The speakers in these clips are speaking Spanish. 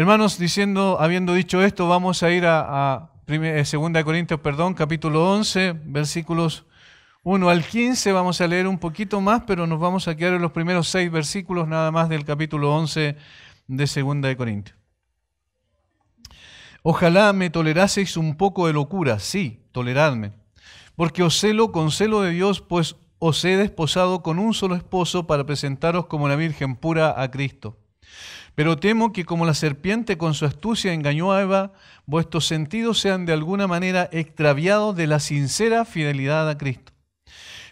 Hermanos, habiendo dicho esto, vamos a ir a 2 Corintios, capítulo 11, versículos 1 al 15. Vamos a leer un poquito más, pero nos vamos a quedar en los primeros 6 versículos nada más del capítulo 11 de 2 Corintios. Ojalá me toleraseis un poco de locura, sí, toleradme, porque os celo con celo de Dios, pues os he desposado con un solo esposo para presentaros como la Virgen pura a Cristo. Pero temo que como la serpiente con su astucia engañó a Eva, vuestros sentidos sean de alguna manera extraviados de la sincera fidelidad a Cristo.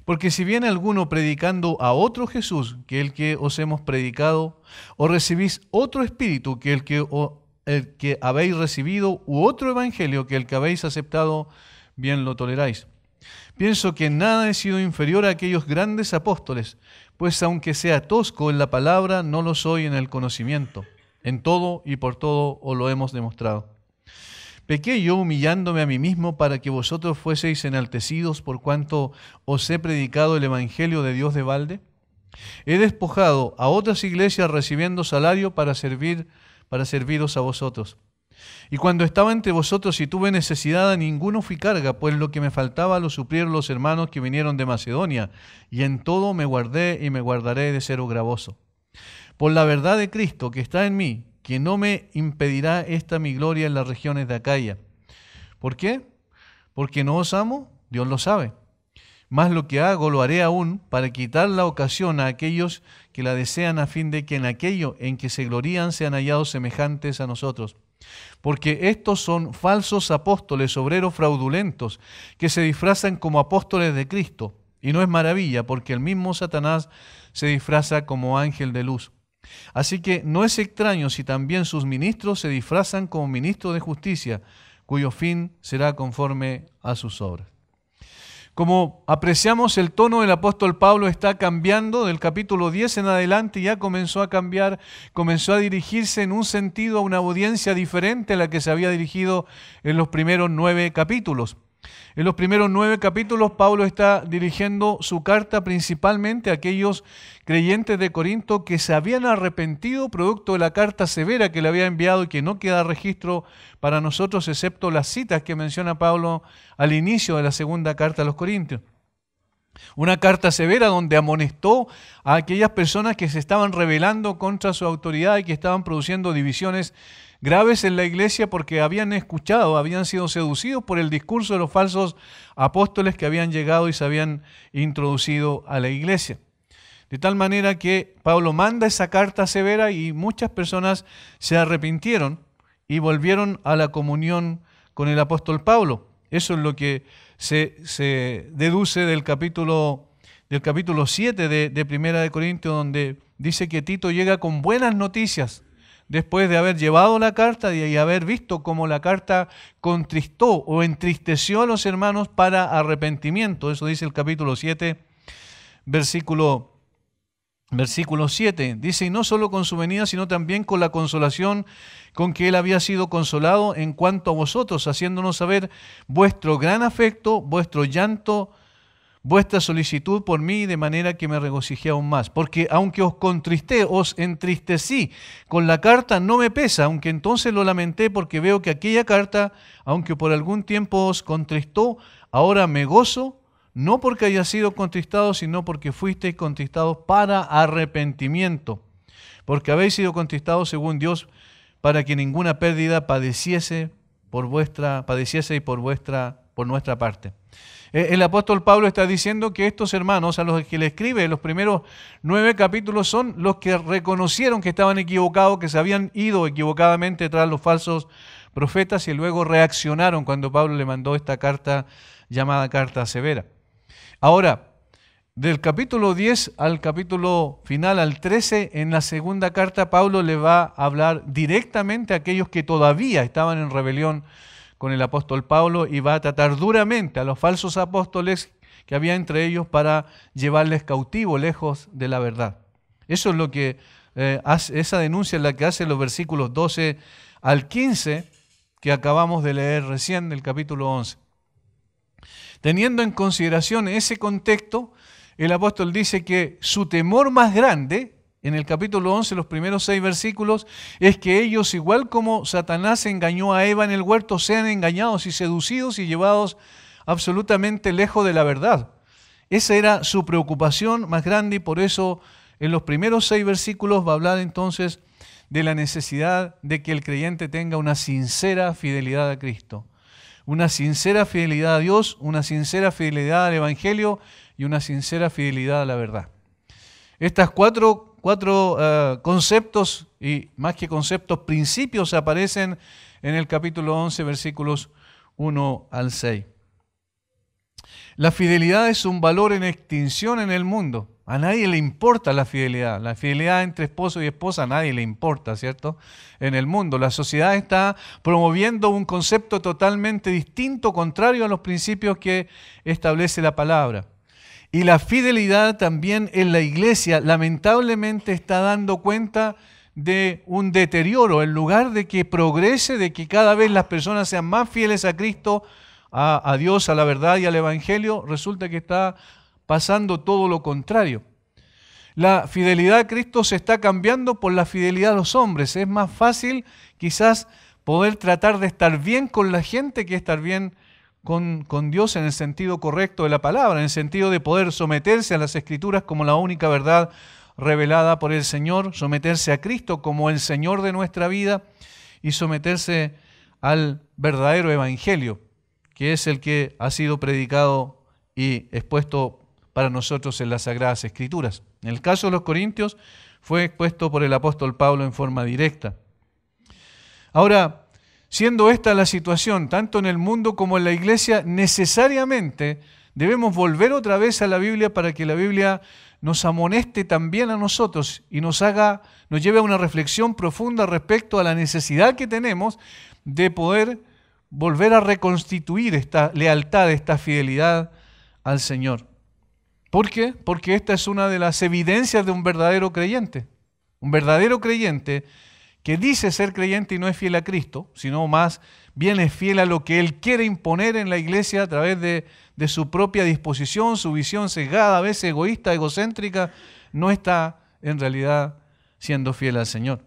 Porque si viene alguno predicando a otro Jesús que el que os hemos predicado, o recibís otro espíritu que el que habéis recibido, u otro evangelio que el que habéis aceptado, bien lo toleráis. Pienso que en nada he sido inferior a aquellos grandes apóstoles, pues aunque sea tosco en la palabra, no lo soy en el conocimiento. En todo y por todo os lo hemos demostrado. ¿Pequé yo humillándome a mí mismo para que vosotros fueseis enaltecidos por cuanto os he predicado el evangelio de Dios de balde? He despojado a otras iglesias recibiendo salario para serviros a vosotros. Y cuando estaba entre vosotros y tuve necesidad, a ninguno fui carga, pues lo que me faltaba lo suplieron los hermanos que vinieron de Macedonia, y en todo me guardé y me guardaré de ser gravoso. Por la verdad de Cristo que está en mí, que no me impedirá esta mi gloria en las regiones de Acaya. ¿Por qué? Porque no os amo, Dios lo sabe. Mas lo que hago lo haré aún para quitar la ocasión a aquellos que la desean, a fin de que en aquello en que se glorían sean hallados semejantes a nosotros. Porque estos son falsos apóstoles, obreros fraudulentos, que se disfrazan como apóstoles de Cristo. Y no es maravilla, porque el mismo Satanás se disfraza como ángel de luz. Así que no es extraño si también sus ministros se disfrazan como ministros de justicia, cuyo fin será conforme a sus obras. Como apreciamos, el tono del apóstol Pablo está cambiando del capítulo 10 en adelante, ya comenzó a cambiar, comenzó a dirigirse en un sentido a una audiencia diferente a la que se había dirigido en los primeros 9 capítulos. En los primeros 9 capítulos, Pablo está dirigiendo su carta principalmente a aquellos creyentes de Corinto que se habían arrepentido producto de la carta severa que le había enviado y que no queda registro para nosotros excepto las citas que menciona Pablo al inicio de la segunda carta a los Corintios. Una carta severa donde amonestó a aquellas personas que se estaban rebelando contra su autoridad y que estaban produciendo divisiones graves en la iglesia porque habían sido seducidos por el discurso de los falsos apóstoles que habían llegado y se habían introducido a la iglesia. De tal manera que Pablo manda esa carta severa y muchas personas se arrepintieron y volvieron a la comunión con el apóstol Pablo. Eso es lo que se deduce del capítulo 7 de Primera de Corintios, donde dice que Tito llega con buenas noticias después de haber llevado la carta y haber visto cómo la carta contristó o entristeció a los hermanos para arrepentimiento. Eso dice el capítulo 7, versículo 7. Dice, y no solo con su venida, sino también con la consolación con que él había sido consolado en cuanto a vosotros, haciéndonos saber vuestro gran afecto, vuestro llanto, vuestra solicitud por mí, de manera que me regocijé aún más. Porque aunque os contristé, os entristecí con la carta, no me pesa, aunque entonces lo lamenté, porque veo que aquella carta, aunque por algún tiempo os contristó, ahora me gozo, no porque haya sido contristado, sino porque fuisteis contristados para arrepentimiento. Porque habéis sido contristados según Dios, para que ninguna pérdida padeciese por nuestra parte. El apóstol Pablo está diciendo que estos hermanos a los que le escribe los primeros 9 capítulos son los que reconocieron que estaban equivocados, que se habían ido equivocadamente tras los falsos profetas y luego reaccionaron cuando Pablo le mandó esta carta llamada carta severa. Ahora, del capítulo 10 al capítulo final, al 13, en la segunda carta, Pablo le va a hablar directamente a aquellos que todavía estaban en rebelión con el apóstol Pablo y va a tratar duramente a los falsos apóstoles que había entre ellos para llevarles cautivos lejos de la verdad. Eso es lo que esa denuncia es la que hace los versículos 12 al 15 que acabamos de leer recién del capítulo 11. Teniendo en consideración ese contexto, el apóstol dice que su temor más grande en el capítulo 11, los primeros 6 versículos, es que ellos, igual como Satanás engañó a Eva en el huerto, sean engañados y seducidos y llevados absolutamente lejos de la verdad. Esa era su preocupación más grande y por eso en los primeros 6 versículos va a hablar entonces de la necesidad de que el creyente tenga una sincera fidelidad a Cristo. Una sincera fidelidad a Dios, una sincera fidelidad al Evangelio y una sincera fidelidad a la verdad. Estas cuatro conceptos, y más que conceptos, principios aparecen en el capítulo 11, versículos 1 al 6. La fidelidad es un valor en extinción en el mundo. A nadie le importa la fidelidad. La fidelidad entre esposo y esposa a nadie le importa, ¿cierto? En el mundo. La sociedad está promoviendo un concepto totalmente distinto, contrario a los principios que establece la palabra. Y la fidelidad también en la iglesia lamentablemente está dando cuenta de un deterioro. En lugar de que progrese, de que cada vez las personas sean más fieles a Cristo, a Dios, a la verdad y al Evangelio, resulta que está pasando todo lo contrario. La fidelidad a Cristo se está cambiando por la fidelidad a los hombres. Es más fácil quizás poder tratar de estar bien con la gente que estar bien con Dios en el sentido correcto de la palabra, en el sentido de poder someterse a las Escrituras como la única verdad revelada por el Señor, someterse a Cristo como el Señor de nuestra vida y someterse al verdadero Evangelio, que es el que ha sido predicado y expuesto para nosotros en las Sagradas Escrituras. En el caso de los Corintios fue expuesto por el apóstol Pablo en forma directa. Ahora, siendo esta la situación, tanto en el mundo como en la iglesia, necesariamente debemos volver otra vez a la Biblia para que la Biblia nos amoneste también a nosotros y nos lleve a una reflexión profunda respecto a la necesidad que tenemos de poder volver a reconstituir esta lealtad, esta fidelidad al Señor. ¿Por qué? Porque esta es una de las evidencias de un verdadero creyente. Un verdadero creyente que dice ser creyente y no es fiel a Cristo, sino más bien es fiel a lo que Él quiere imponer en la iglesia a través de su propia disposición, su visión sesgada, a veces egoísta, egocéntrica, no está en realidad siendo fiel al Señor.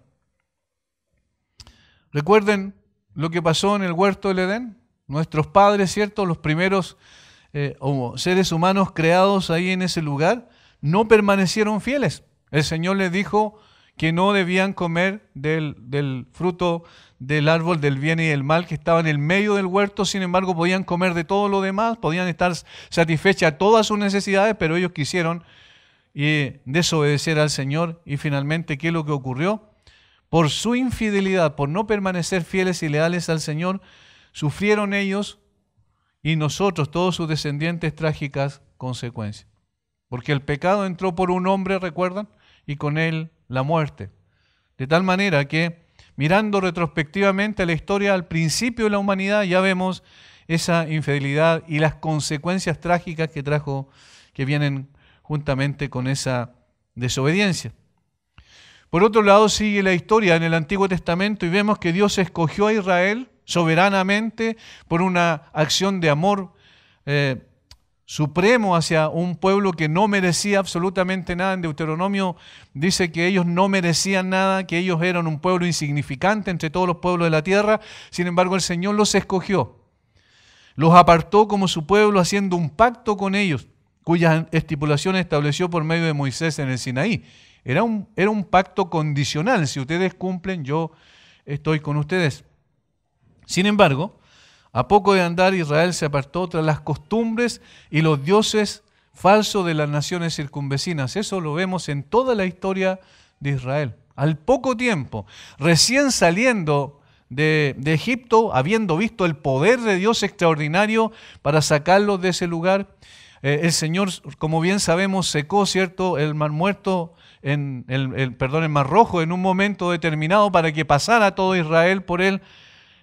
Recuerden lo que pasó en el huerto del Edén. Nuestros padres, ¿cierto? Los primeros seres humanos creados ahí en ese lugar, no permanecieron fieles. El Señor les dijo que no debían comer del fruto del árbol del bien y del mal que estaba en el medio del huerto. Sin embargo, podían comer de todo lo demás, podían estar satisfechas todas sus necesidades, pero ellos quisieron desobedecer al Señor. Y finalmente, ¿qué es lo que ocurrió? Por su infidelidad, por no permanecer fieles y leales al Señor, sufrieron ellos y nosotros, todos sus descendientes, trágicas consecuencias. Porque el pecado entró por un hombre, ¿recuerdan? Y con él la muerte. De tal manera que, mirando retrospectivamente a la historia, al principio de la humanidad, ya vemos esa infidelidad y las consecuencias trágicas que vienen juntamente con esa desobediencia. Por otro lado, sigue la historia en el Antiguo Testamento y vemos que Dios escogió a Israel soberanamente por una acción de amor supremo hacia un pueblo que no merecía absolutamente nada. En Deuteronomio dice que ellos no merecían nada, que ellos eran un pueblo insignificante entre todos los pueblos de la tierra. Sin embargo, el Señor los escogió, los apartó como su pueblo, haciendo un pacto con ellos, cuyas estipulaciones estableció por medio de Moisés en el Sinaí. Era un pacto condicional. Si ustedes cumplen, yo estoy con ustedes. Sin embargo, a poco de andar, Israel se apartó tras las costumbres y los dioses falsos de las naciones circunvecinas. Eso lo vemos en toda la historia de Israel. Al poco tiempo, recién saliendo de Egipto, habiendo visto el poder de Dios extraordinario para sacarlos de ese lugar, el Señor, como bien sabemos, secó, ¿cierto?, el Mar Muerto, el Mar Rojo en un momento determinado para que pasara todo Israel por él.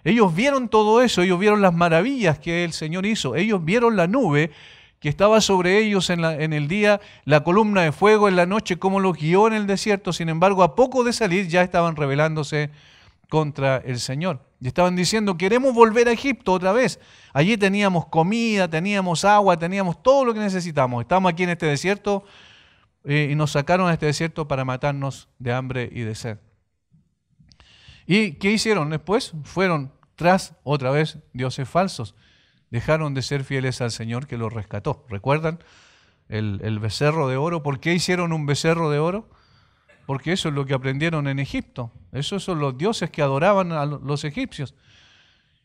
Ellos vieron todo eso, ellos vieron las maravillas que el Señor hizo, ellos vieron la nube que estaba sobre ellos en el día, la columna de fuego en la noche, cómo los guió en el desierto. Sin embargo, a poco de salir ya estaban rebelándose contra el Señor. Y estaban diciendo, queremos volver a Egipto otra vez. Allí teníamos comida, teníamos agua, teníamos todo lo que necesitamos. Estamos aquí en este desierto y nos sacaron a este desierto para matarnos de hambre y de sed. ¿Y qué hicieron después? Fueron tras otra vez dioses falsos. Dejaron de ser fieles al Señor que los rescató. ¿Recuerdan el becerro de oro? ¿Por qué hicieron un becerro de oro? Porque eso es lo que aprendieron en Egipto. Esos son los dioses que adoraban a los egipcios.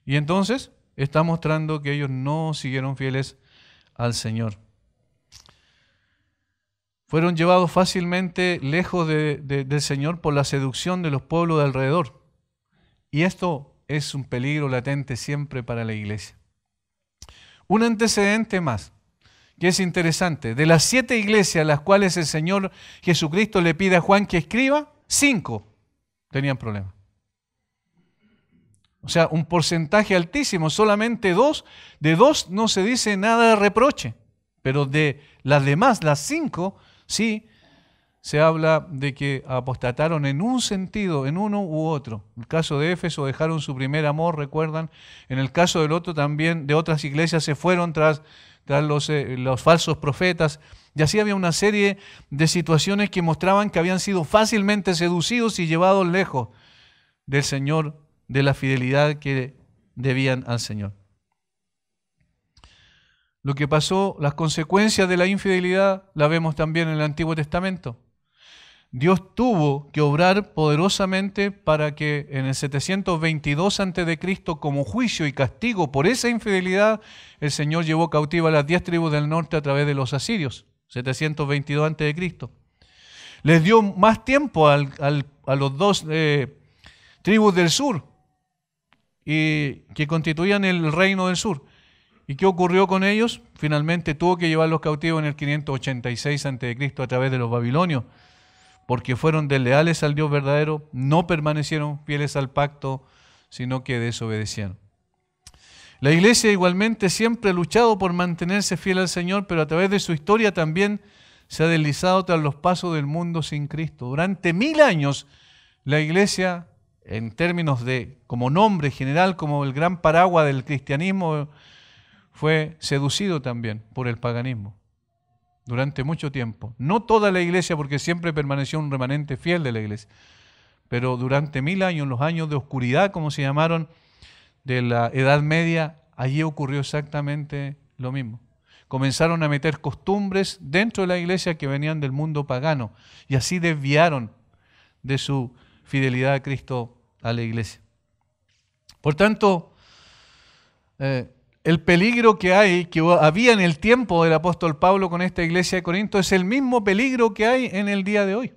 Y entonces está mostrando que ellos no siguieron fieles al Señor. Fueron llevados fácilmente lejos del Señor por la seducción de los pueblos de alrededor. Y esto es un peligro latente siempre para la iglesia. Un antecedente más, que es interesante. De las 7 iglesias a las cuales el Señor Jesucristo le pide a Juan que escriba, 5 tenían problemas. O sea, un porcentaje altísimo, solamente 2. De 2 no se dice nada de reproche, pero de las demás, las 5, sí se habla de que apostataron en un sentido, en uno u otro. En el caso de Éfeso dejaron su primer amor, recuerdan. En el caso del otro también, de otras iglesias se fueron tras los falsos profetas. Y así había una serie de situaciones que mostraban que habían sido fácilmente seducidos y llevados lejos del Señor, de la fidelidad que debían al Señor. Lo que pasó, las consecuencias de la infidelidad, la vemos también en el Antiguo Testamento. Dios tuvo que obrar poderosamente para que en el 722 a.C., como juicio y castigo por esa infidelidad, el Señor llevó cautiva a las 10 tribus del norte a través de los asirios, 722 a.C. Les dio más tiempo a los 2 tribus del sur, y que constituían el reino del sur. ¿Y qué ocurrió con ellos? Finalmente tuvo que llevarlos cautivos en el 586 a.C. a través de los babilonios, porque fueron desleales al Dios verdadero, no permanecieron fieles al pacto, sino que desobedecieron. La iglesia igualmente siempre ha luchado por mantenerse fiel al Señor, pero a través de su historia también se ha deslizado tras los pasos del mundo sin Cristo. Durante 1000 años, la iglesia, en términos de, como nombre general, como el gran paraguas del cristianismo, fue seducido también por el paganismo. Durante mucho tiempo. No toda la iglesia, porque siempre permaneció un remanente fiel de la iglesia, pero durante 1000 años, los años de oscuridad, como se llamaron, de la Edad Media, allí ocurrió exactamente lo mismo. Comenzaron a meter costumbres dentro de la iglesia que venían del mundo pagano, y así desviaron de su fidelidad a Cristo a la iglesia. Por tanto, el peligro que había en el tiempo del apóstol Pablo con esta iglesia de Corinto es el mismo peligro que hay en el día de hoy.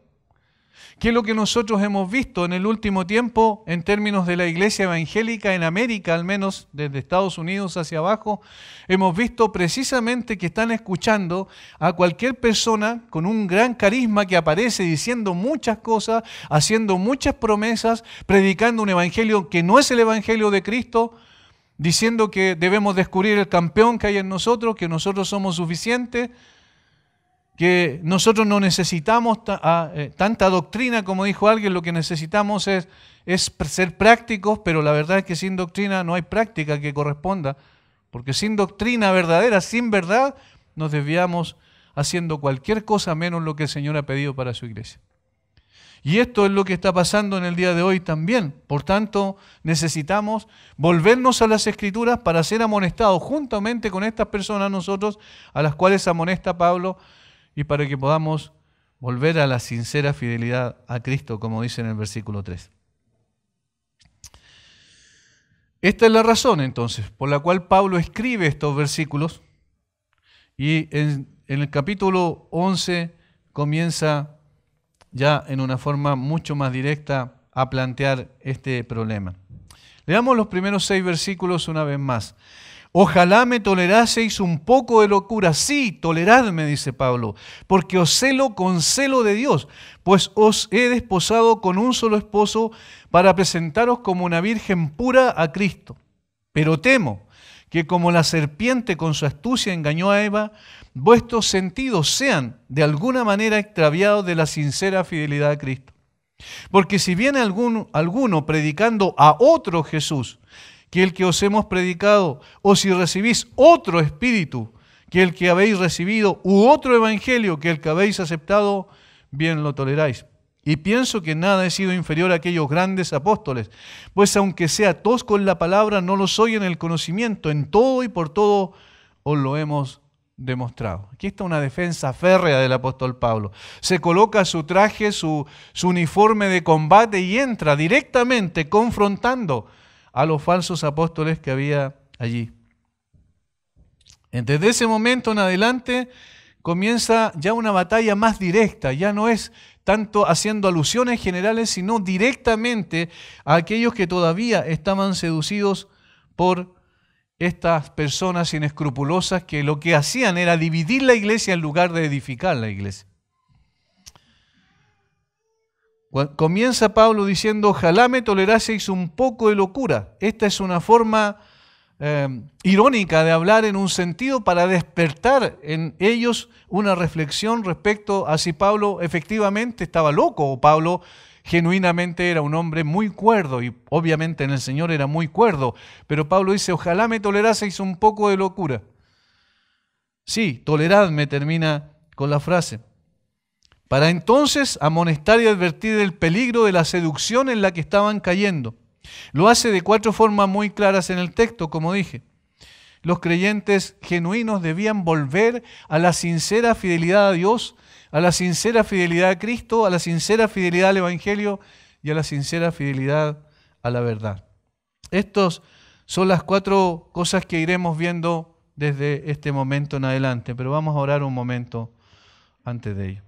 ¿Qué es lo que nosotros hemos visto en el último tiempo en términos de la iglesia evangélica en América, al menos desde Estados Unidos hacia abajo? Hemos visto precisamente que están escuchando a cualquier persona con un gran carisma que aparece diciendo muchas cosas, haciendo muchas promesas, predicando un evangelio que no es el evangelio de Cristo, diciendo que debemos descubrir el campeón que hay en nosotros, que nosotros somos suficientes, que nosotros no necesitamos tanta doctrina, como dijo alguien, lo que necesitamos es ser prácticos, pero la verdad es que sin doctrina no hay práctica que corresponda, porque sin doctrina verdadera, sin verdad, nos desviamos haciendo cualquier cosa menos lo que el Señor ha pedido para su iglesia. Y esto es lo que está pasando en el día de hoy también. Por tanto, necesitamos volvernos a las Escrituras para ser amonestados juntamente con estas personas nosotros, a las cuales amonesta Pablo, y para que podamos volver a la sincera fidelidad a Cristo, como dice en el versículo 3. Esta es la razón, entonces, por la cual Pablo escribe estos versículos, y en el capítulo 11 comienza ya en una forma mucho más directa a plantear este problema. Leamos los primeros 6 versículos una vez más. Ojalá me toleraseis un poco de locura. Sí, toleradme, dice Pablo, porque os celo con celo de Dios, pues os he desposado con un solo esposo para presentaros como una virgen pura a Cristo. Pero temo que como la serpiente con su astucia engañó a Eva, vuestros sentidos sean de alguna manera extraviados de la sincera fidelidad a Cristo. Porque si viene alguno predicando a otro Jesús que el que os hemos predicado, o si recibís otro espíritu que el que habéis recibido, u otro evangelio que el que habéis aceptado, bien lo toleráis. Y pienso que nada he sido inferior a aquellos grandes apóstoles, pues aunque sea tosco en la palabra, no lo soy en el conocimiento, en todo y por todo os lo hemos demostrado. Aquí está una defensa férrea del apóstol Pablo. Se coloca su traje, su uniforme de combate y entra directamente confrontando a los falsos apóstoles que había allí. Desde ese momento en adelante comienza ya una batalla más directa, ya no es tanto haciendo alusiones generales, sino directamente a aquellos que todavía estaban seducidos por estas personas inescrupulosas que lo que hacían era dividir la iglesia en lugar de edificar la iglesia. Comienza Pablo diciendo, ojalá me toleraseis un poco de locura. Esta es una forma irónica de hablar en un sentido para despertar en ellos una reflexión respecto a si Pablo efectivamente estaba loco o Pablo genuinamente era un hombre muy cuerdo y obviamente en el Señor era muy cuerdo, pero Pablo dice, ojalá me toleraseis un poco de locura. Sí, toleradme, termina con la frase. Para entonces amonestar y advertir del peligro de la seducción en la que estaban cayendo. Lo hace de 4 formas muy claras en el texto, como dije. Los creyentes genuinos debían volver a la sincera fidelidad a Dios, a la sincera fidelidad a Cristo, a la sincera fidelidad al Evangelio y a la sincera fidelidad a la verdad. Estas son las 4 cosas que iremos viendo desde este momento en adelante, pero vamos a orar un momento antes de ello.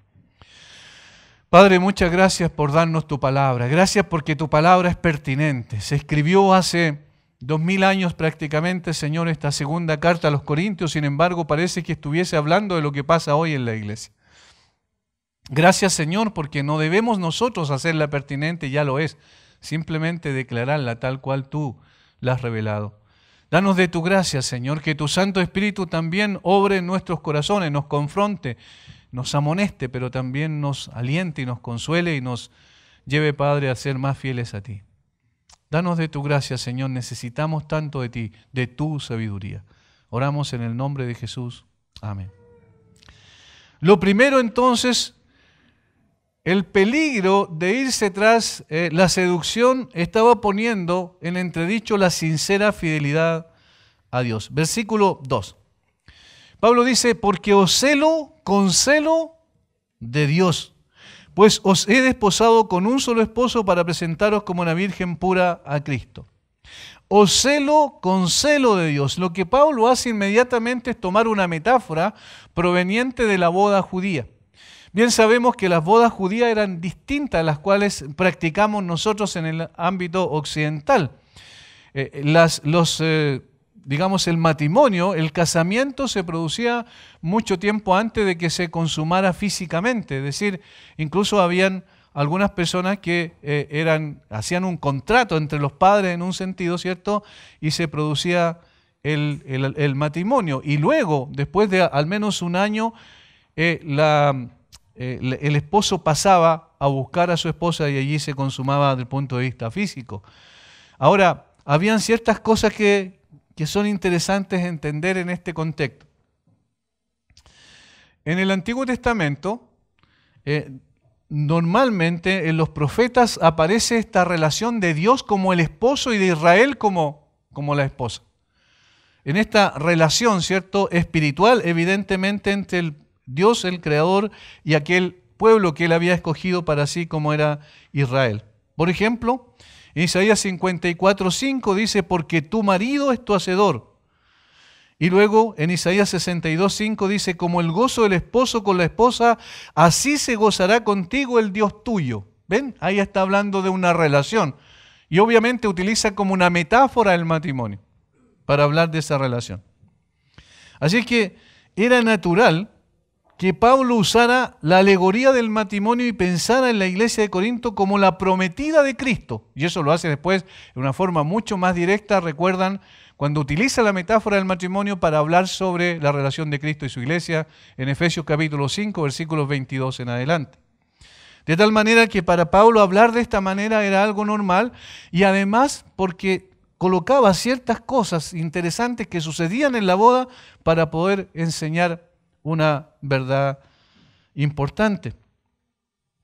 Padre, muchas gracias por darnos tu palabra. Gracias porque tu palabra es pertinente. Se escribió hace 2000 años prácticamente, Señor, esta segunda carta a los Corintios. Sin embargo, parece que estuviese hablando de lo que pasa hoy en la iglesia. Gracias, Señor, porque no debemos nosotros hacerla pertinente, ya lo es. Simplemente declararla tal cual tú la has revelado. Danos de tu gracia, Señor, que tu Santo Espíritu también obre en nuestros corazones, nos confronte, nos amoneste, pero también nos aliente y nos consuele y nos lleve, Padre, a ser más fieles a ti. Danos de tu gracia, Señor, necesitamos tanto de ti, de tu sabiduría. Oramos en el nombre de Jesús. Amén. Lo primero entonces, el peligro de irse tras la seducción estaba poniendo en entredicho la sincera fidelidad a Dios. Versículo 2. Pablo dice, porque os celo con celo de Dios, pues os he desposado con un solo esposo para presentaros como una virgen pura a Cristo. Os celo con celo de Dios. Lo que Pablo hace inmediatamente es tomar una metáfora proveniente de la boda judía. Bien sabemos que las bodas judías eran distintas a las cuales practicamos nosotros en el ámbito occidental. Digamos, el matrimonio, el casamiento se producía mucho tiempo antes de que se consumara físicamente. Es decir, incluso habían algunas personas que hacían un contrato entre los padres en un sentido, ¿cierto? Y se producía el matrimonio. Y luego, después de al menos un año, el esposo pasaba a buscar a su esposa y allí se consumaba desde el punto de vista físico. Ahora, habían ciertas cosas que son interesantes entender en este contexto. En el Antiguo Testamento, normalmente en los profetas aparece esta relación de Dios como el esposo y de Israel como la esposa. En esta relación, ¿cierto?, espiritual, evidentemente entre el Dios, el Creador, y aquel pueblo que él había escogido para sí como era Israel. Por ejemplo, en Isaías 54:5 dice, porque tu marido es tu hacedor. Y luego en Isaías 62:5 dice, como el gozo del esposo con la esposa, así se gozará contigo el Dios tuyo. ¿Ven? Ahí está hablando de una relación. Y obviamente utiliza como una metáfora el matrimonio para hablar de esa relación. Así que era natural que Pablo usara la alegoría del matrimonio y pensara en la iglesia de Corinto como la prometida de Cristo. Y eso lo hace después de una forma mucho más directa. Recuerdan cuando utiliza la metáfora del matrimonio para hablar sobre la relación de Cristo y su iglesia en Efesios capítulo 5, versículos 22 en adelante. De tal manera que para Pablo hablar de esta manera era algo normal y además porque colocaba ciertas cosas interesantes que sucedían en la boda para poder enseñar una verdad importante.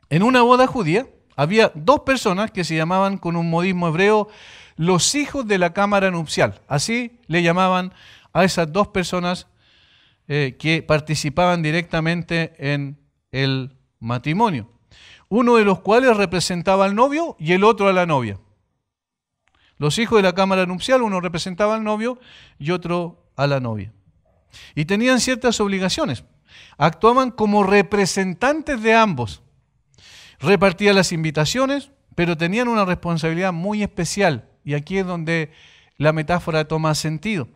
En una boda judía había dos personas que se llamaban con un modismo hebreo los hijos de la cámara nupcial. Así le llamaban a esas dos personas que participaban directamente en el matrimonio. Uno de los cuales representaba al novio y el otro a la novia. Los hijos de la cámara nupcial, uno representaba al novio y otro a la novia. Y tenían ciertas obligaciones. Actuaban como representantes de ambos. Repartían las invitaciones, pero tenían una responsabilidad muy especial. Y aquí es donde la metáfora toma sentido.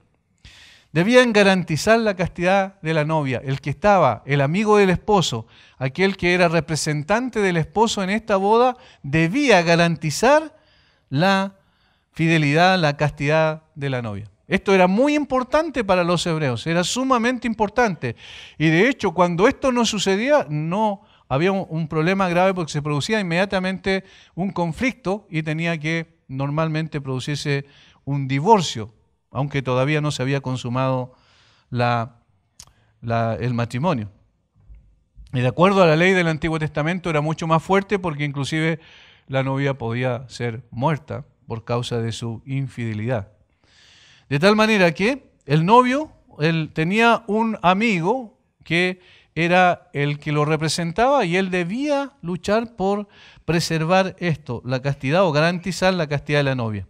Debían garantizar la castidad de la novia. El que estaba, el amigo del esposo, aquel que era representante del esposo en esta boda, debía garantizar la fidelidad, la castidad de la novia. Esto era muy importante para los hebreos, era sumamente importante. Y de hecho, cuando esto no sucedía, no había un problema grave porque se producía inmediatamente un conflicto y tenía que normalmente producirse un divorcio, aunque todavía no se había consumado el matrimonio. Y de acuerdo a la ley del Antiguo Testamento era mucho más fuerte porque inclusive la novia podía ser muerta por causa de su infidelidad. De tal manera que el novio, él tenía un amigo que era el que lo representaba y él debía luchar por preservar esto, la castidad o garantizar la castidad de la novia.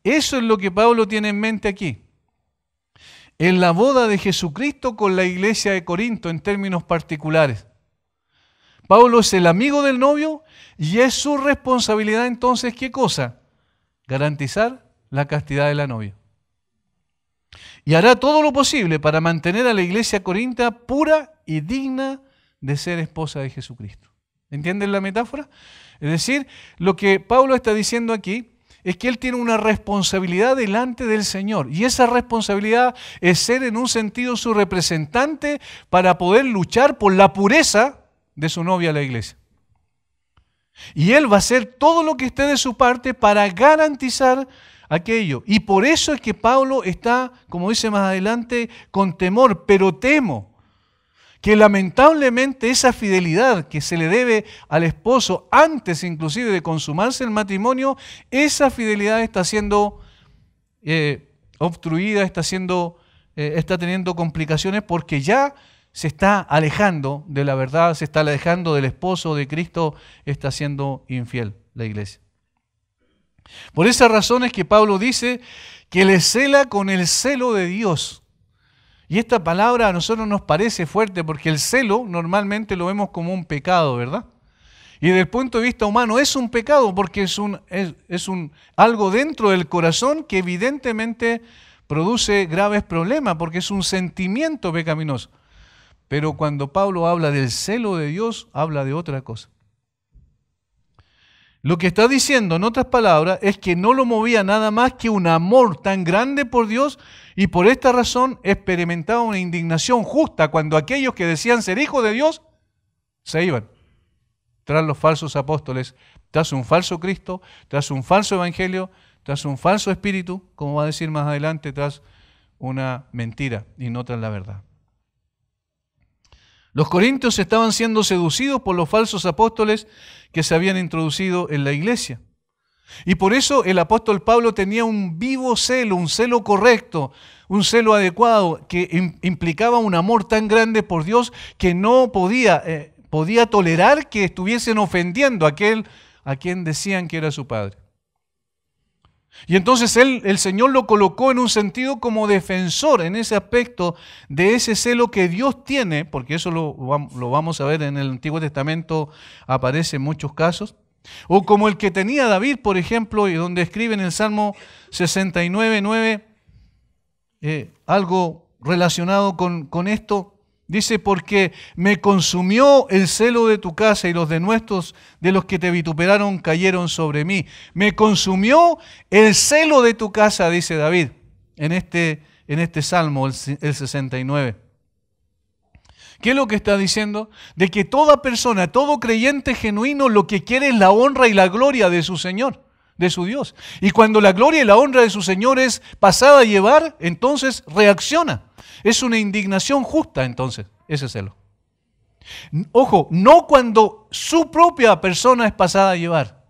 Eso es lo que Pablo tiene en mente aquí. En la boda de Jesucristo con la iglesia de Corinto en términos particulares. Pablo es el amigo del novio y es su responsabilidad entonces, ¿qué cosa? Garantizar la castidad de la novia. Y hará todo lo posible para mantener a la iglesia corintia pura y digna de ser esposa de Jesucristo. ¿Entienden la metáfora? Es decir, lo que Pablo está diciendo aquí es que él tiene una responsabilidad delante del Señor. Y esa responsabilidad es ser en un sentido su representante para poder luchar por la pureza de su novia, la iglesia. Y él va a hacer todo lo que esté de su parte para garantizar aquello. Y por eso es que Pablo está, como dice más adelante, con temor, pero temo que lamentablemente esa fidelidad que se le debe al esposo antes inclusive de consumarse el matrimonio, esa fidelidad está siendo obstruida, está teniendo complicaciones porque ya se está alejando de la verdad, se está alejando del esposo de Cristo, está siendo infiel la iglesia. Por esa razón es que Pablo dice que le cela con el celo de Dios. Y esta palabra a nosotros nos parece fuerte porque el celo normalmente lo vemos como un pecado, ¿verdad? Y desde el punto de vista humano es un pecado porque es algo dentro del corazón que evidentemente produce graves problemas porque es un sentimiento pecaminoso. Pero cuando Pablo habla del celo de Dios, habla de otra cosa. Lo que está diciendo, en otras palabras, es que no lo movía nada más que un amor tan grande por Dios y por esta razón experimentaba una indignación justa cuando aquellos que decían ser hijos de Dios se iban tras los falsos apóstoles, tras un falso Cristo, tras un falso evangelio, tras un falso espíritu, como va a decir más adelante, tras una mentira y no tras la verdad. Los corintios estaban siendo seducidos por los falsos apóstoles que se habían introducido en la iglesia. Y por eso el apóstol Pablo tenía un vivo celo, un celo correcto, un celo adecuado que implicaba un amor tan grande por Dios que no podía tolerar que estuviesen ofendiendo a aquel a quien decían que era su padre. Y entonces el Señor lo colocó en un sentido como defensor en ese aspecto de ese celo que Dios tiene, porque eso lo vamos a ver en el Antiguo Testamento, aparece en muchos casos, o como el que tenía David, por ejemplo, y donde escribe en el Salmo 69:9, algo relacionado con esto. Dice, porque me consumió el celo de tu casa y los denuestos de los que te vituperaron cayeron sobre mí. Me consumió el celo de tu casa, dice David en este Salmo, el 69. ¿Qué es lo que está diciendo? De que toda persona, todo creyente genuino, lo que quiere es la honra y la gloria de su Señor. de su Dios. Y cuando la gloria y la honra de su Señor es pasada a llevar, entonces reacciona. Es una indignación justa entonces, ese celo. Ojo, no cuando su propia persona es pasada a llevar,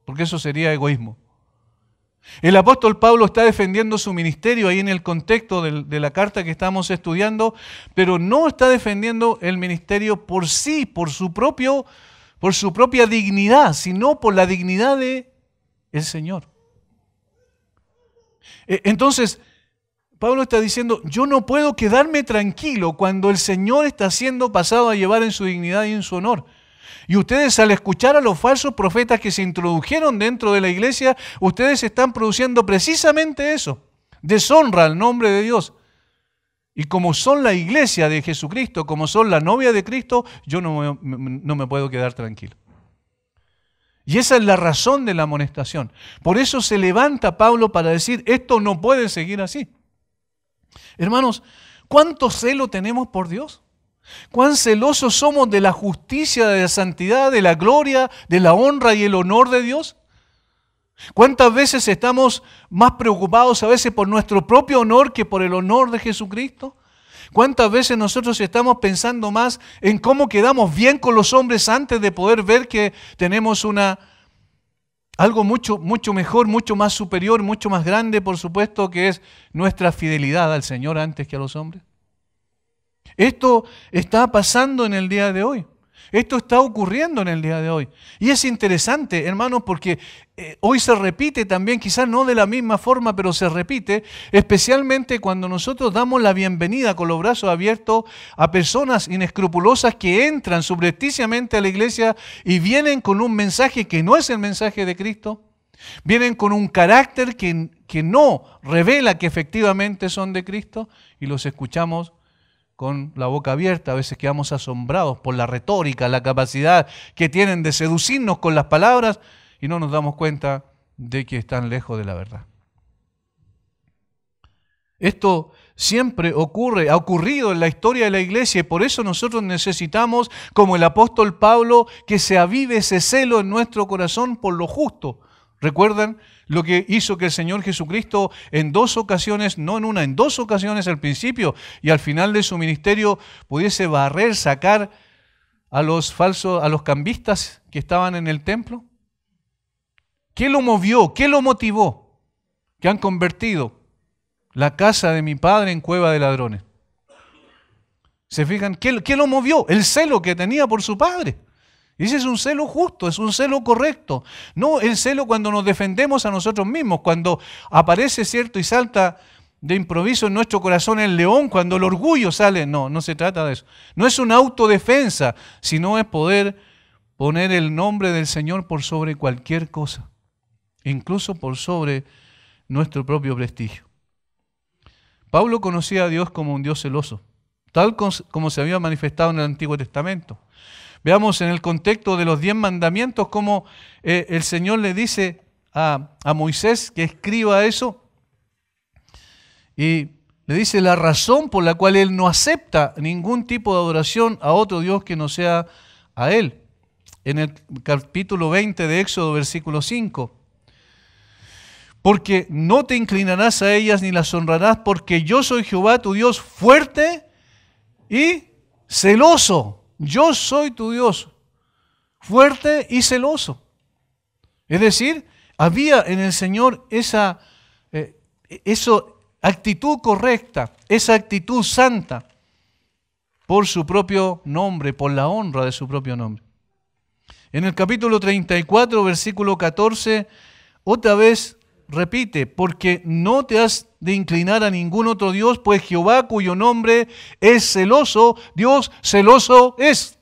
porque eso sería egoísmo. El apóstol Pablo está defendiendo su ministerio ahí en el contexto de la carta que estamos estudiando, pero no está defendiendo el ministerio por sí, por su propia dignidad, sino por la dignidad del Señor. Entonces, Pablo está diciendo, yo no puedo quedarme tranquilo cuando el Señor está siendo pasado a llevar en su dignidad y en su honor. Y ustedes, al escuchar a los falsos profetas que se introdujeron dentro de la iglesia, ustedes están produciendo precisamente eso, deshonra al nombre de Dios. Y como son la iglesia de Jesucristo, como son la novia de Cristo, yo no me puedo quedar tranquilo. Y esa es la razón de la amonestación. Por eso se levanta Pablo para decir, esto no puede seguir así. Hermanos, ¿cuánto celo tenemos por Dios? ¿Cuán celosos somos de la justicia, de la santidad, de la gloria, de la honra y el honor de Dios? ¿Cuántas veces estamos más preocupados a veces por nuestro propio honor que por el honor de Jesucristo? ¿Cuántas veces nosotros estamos pensando más en cómo quedamos bien con los hombres antes de poder ver que tenemos algo mucho mejor, mucho más superior, mucho más grande, por supuesto, que es nuestra fidelidad al Señor antes que a los hombres? Esto está pasando en el día de hoy. Esto está ocurriendo en el día de hoy. Y es interesante, hermanos, porque hoy se repite también, quizás no de la misma forma, pero se repite, especialmente cuando nosotros damos la bienvenida con los brazos abiertos a personas inescrupulosas que entran subrepticiamente a la iglesia y vienen con un mensaje que no es el mensaje de Cristo. Vienen con un carácter que no revela que efectivamente son de Cristo y los escuchamos con la boca abierta. A veces quedamos asombrados por la retórica, la capacidad que tienen de seducirnos con las palabras y no nos damos cuenta de que están lejos de la verdad. Esto siempre ocurre, ha ocurrido en la historia de la iglesia y por eso nosotros necesitamos, como el apóstol Pablo, que se avive ese celo en nuestro corazón por lo justo. ¿Recuerdan lo que hizo que el Señor Jesucristo en dos ocasiones, no en una, en dos ocasiones al principio y al final de su ministerio pudiese barrer, sacar a los cambistas que estaban en el templo? ¿Qué lo movió? ¿Qué lo motivó? Que han convertido la casa de mi padre en cueva de ladrones. ¿Se fijan? ¿Qué lo movió? El celo que tenía por su padre. Y ese es un celo justo, es un celo correcto. No el celo cuando nos defendemos a nosotros mismos, cuando aparece, ¿cierto?, y salta de improviso en nuestro corazón el león, cuando el orgullo sale. No se trata de eso. No es una autodefensa, sino es poder poner el nombre del Señor por sobre cualquier cosa, incluso por sobre nuestro propio prestigio. Pablo conocía a Dios como un Dios celoso, tal como se había manifestado en el Antiguo Testamento. Veamos en el contexto de los 10 mandamientos cómo el Señor le dice a Moisés que escriba eso y le dice la razón por la cual él no acepta ningún tipo de adoración a otro Dios que no sea a él. En el capítulo 20 de Éxodo, versículo 5. Porque no te inclinarás a ellas ni las honrarás, porque yo soy Jehová tu Dios fuerte y celoso. Yo soy tu Dios, fuerte y celoso. Es decir, había en el Señor esa actitud correcta, esa actitud santa, por su propio nombre, por la honra de su propio nombre. En el capítulo 34, versículo 14, otra vez repite, porque no te has de inclinar a ningún otro Dios, pues Jehová, cuyo nombre es celoso, Dios celoso es.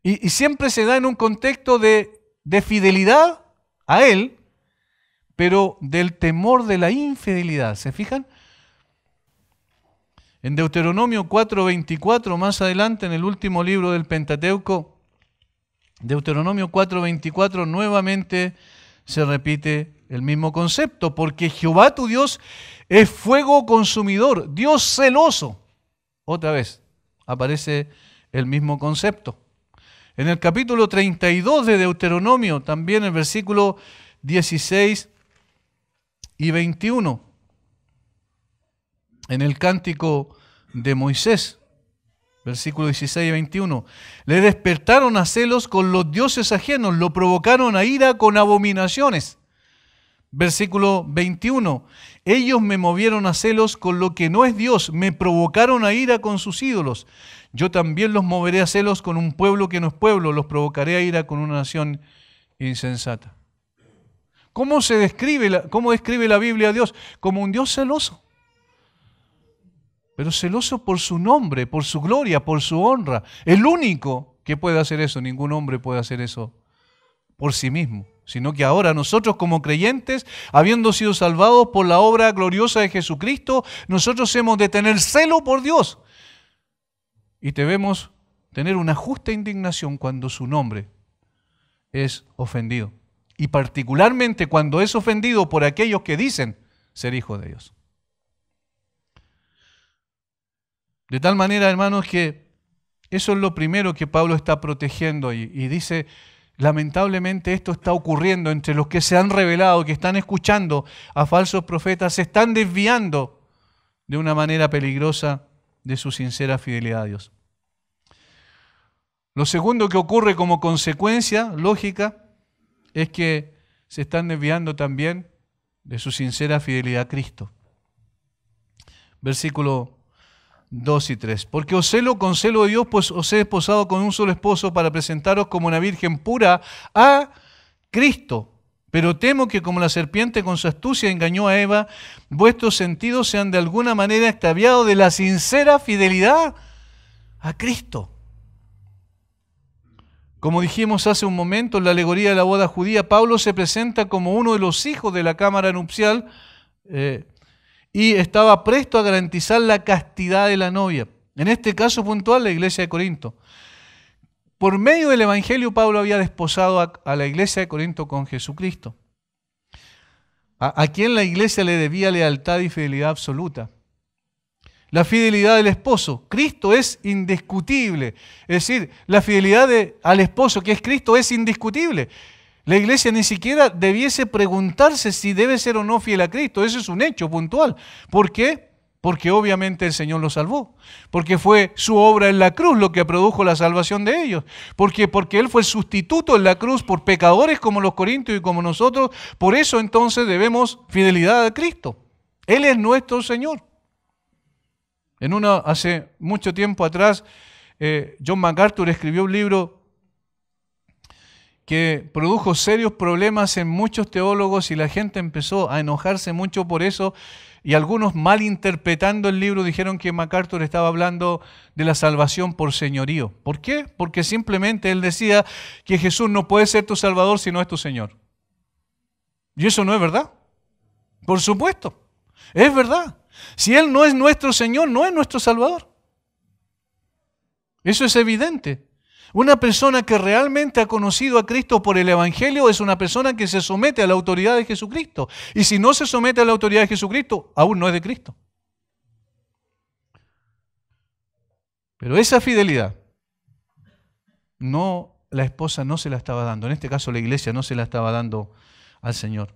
Y siempre se da en un contexto de fidelidad a Él, pero del temor de la infidelidad. ¿Se fijan? En Deuteronomio 4:24, más adelante, en el último libro del Pentateuco, Deuteronomio 4:24, nuevamente se repite el mismo concepto, porque Jehová tu Dios es fuego consumidor, Dios celoso. Otra vez aparece el mismo concepto. En el capítulo 32 de Deuteronomio, también el versículo 16 y 21, en el cántico de Moisés, versículo 16 y 21, le despertaron a celos con los dioses ajenos, lo provocaron a ira con abominaciones. Versículo 21, ellos me movieron a celos con lo que no es Dios, me provocaron a ira con sus ídolos. Yo también los moveré a celos con un pueblo que no es pueblo, los provocaré a ira con una nación insensata. ¿Cómo describe la Biblia a Dios? Como un Dios celoso. Pero celoso por su nombre, por su gloria, por su honra. El único que puede hacer eso, ningún hombre puede hacer eso por sí mismo, sino que ahora nosotros como creyentes, habiendo sido salvados por la obra gloriosa de Jesucristo, nosotros hemos de tener celo por Dios y debemos tener una justa indignación cuando su nombre es ofendido, y particularmente cuando es ofendido por aquellos que dicen ser hijos de Dios. De tal manera, hermanos, que eso es lo primero que Pablo está protegiendo ahí. Y dice, lamentablemente esto está ocurriendo entre los que se han revelado, que están escuchando a falsos profetas, se están desviando de una manera peligrosa de su sincera fidelidad a Dios. Lo segundo que ocurre como consecuencia lógica es que se están desviando también de su sincera fidelidad a Cristo. Versículo 2 y 3. Porque os celo con celo de Dios, pues os he desposado con un solo esposo para presentaros como una virgen pura a Cristo. Pero temo que como la serpiente con su astucia engañó a Eva, vuestros sentidos sean de alguna manera extraviados de la sincera fidelidad a Cristo. Como dijimos hace un momento en la alegoría de la boda judía, Pablo se presenta como uno de los hijos de la cámara nupcial y estaba presto a garantizar la castidad de la novia. En este caso puntual, la iglesia de Corinto. Por medio del Evangelio, Pablo había desposado a la iglesia de Corinto con Jesucristo, a quien la iglesia le debía lealtad y fidelidad absoluta. La fidelidad del esposo. Cristo es indiscutible. Es decir, la fidelidad al esposo, que es Cristo, es indiscutible. La iglesia ni siquiera debiese preguntarse si debe ser o no fiel a Cristo. Eso es un hecho puntual. ¿Por qué? Porque obviamente el Señor los salvó. Porque fue su obra en la cruz lo que produjo la salvación de ellos. Porque Él fue el sustituto en la cruz por pecadores como los corintios y como nosotros. Por eso entonces debemos fidelidad a Cristo. Él es nuestro Señor. Hace mucho tiempo atrás, John MacArthur escribió un libro que produjo serios problemas en muchos teólogos y la gente empezó a enojarse mucho por eso, y algunos malinterpretando el libro dijeron que MacArthur estaba hablando de la salvación por señorío. ¿Por qué? Porque simplemente él decía que Jesús no puede ser tu Salvador si no es tu Señor. Y eso no es verdad. Por supuesto, es verdad. Si Él no es nuestro Señor, no es nuestro Salvador. Eso es evidente. Una persona que realmente ha conocido a Cristo por el Evangelio es una persona que se somete a la autoridad de Jesucristo. Y si no se somete a la autoridad de Jesucristo, aún no es de Cristo. Pero esa fidelidad, la esposa no se la estaba dando. En este caso la iglesia no se la estaba dando al Señor.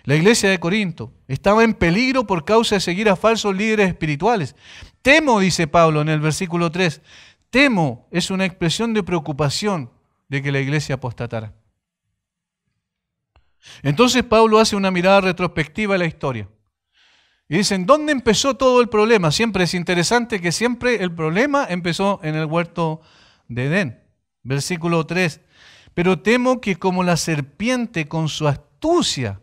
La iglesia de Corinto estaba en peligro por causa de seguir a falsos líderes espirituales. Temo, dice Pablo en el versículo 3, temo es una expresión de preocupación de que la iglesia apostatara. Entonces Pablo hace una mirada retrospectiva a la historia. Y dicen, ¿dónde empezó todo el problema? Siempre es interesante que siempre el problema empezó en el huerto de Edén. Versículo 3. Pero temo que como la serpiente con su astucia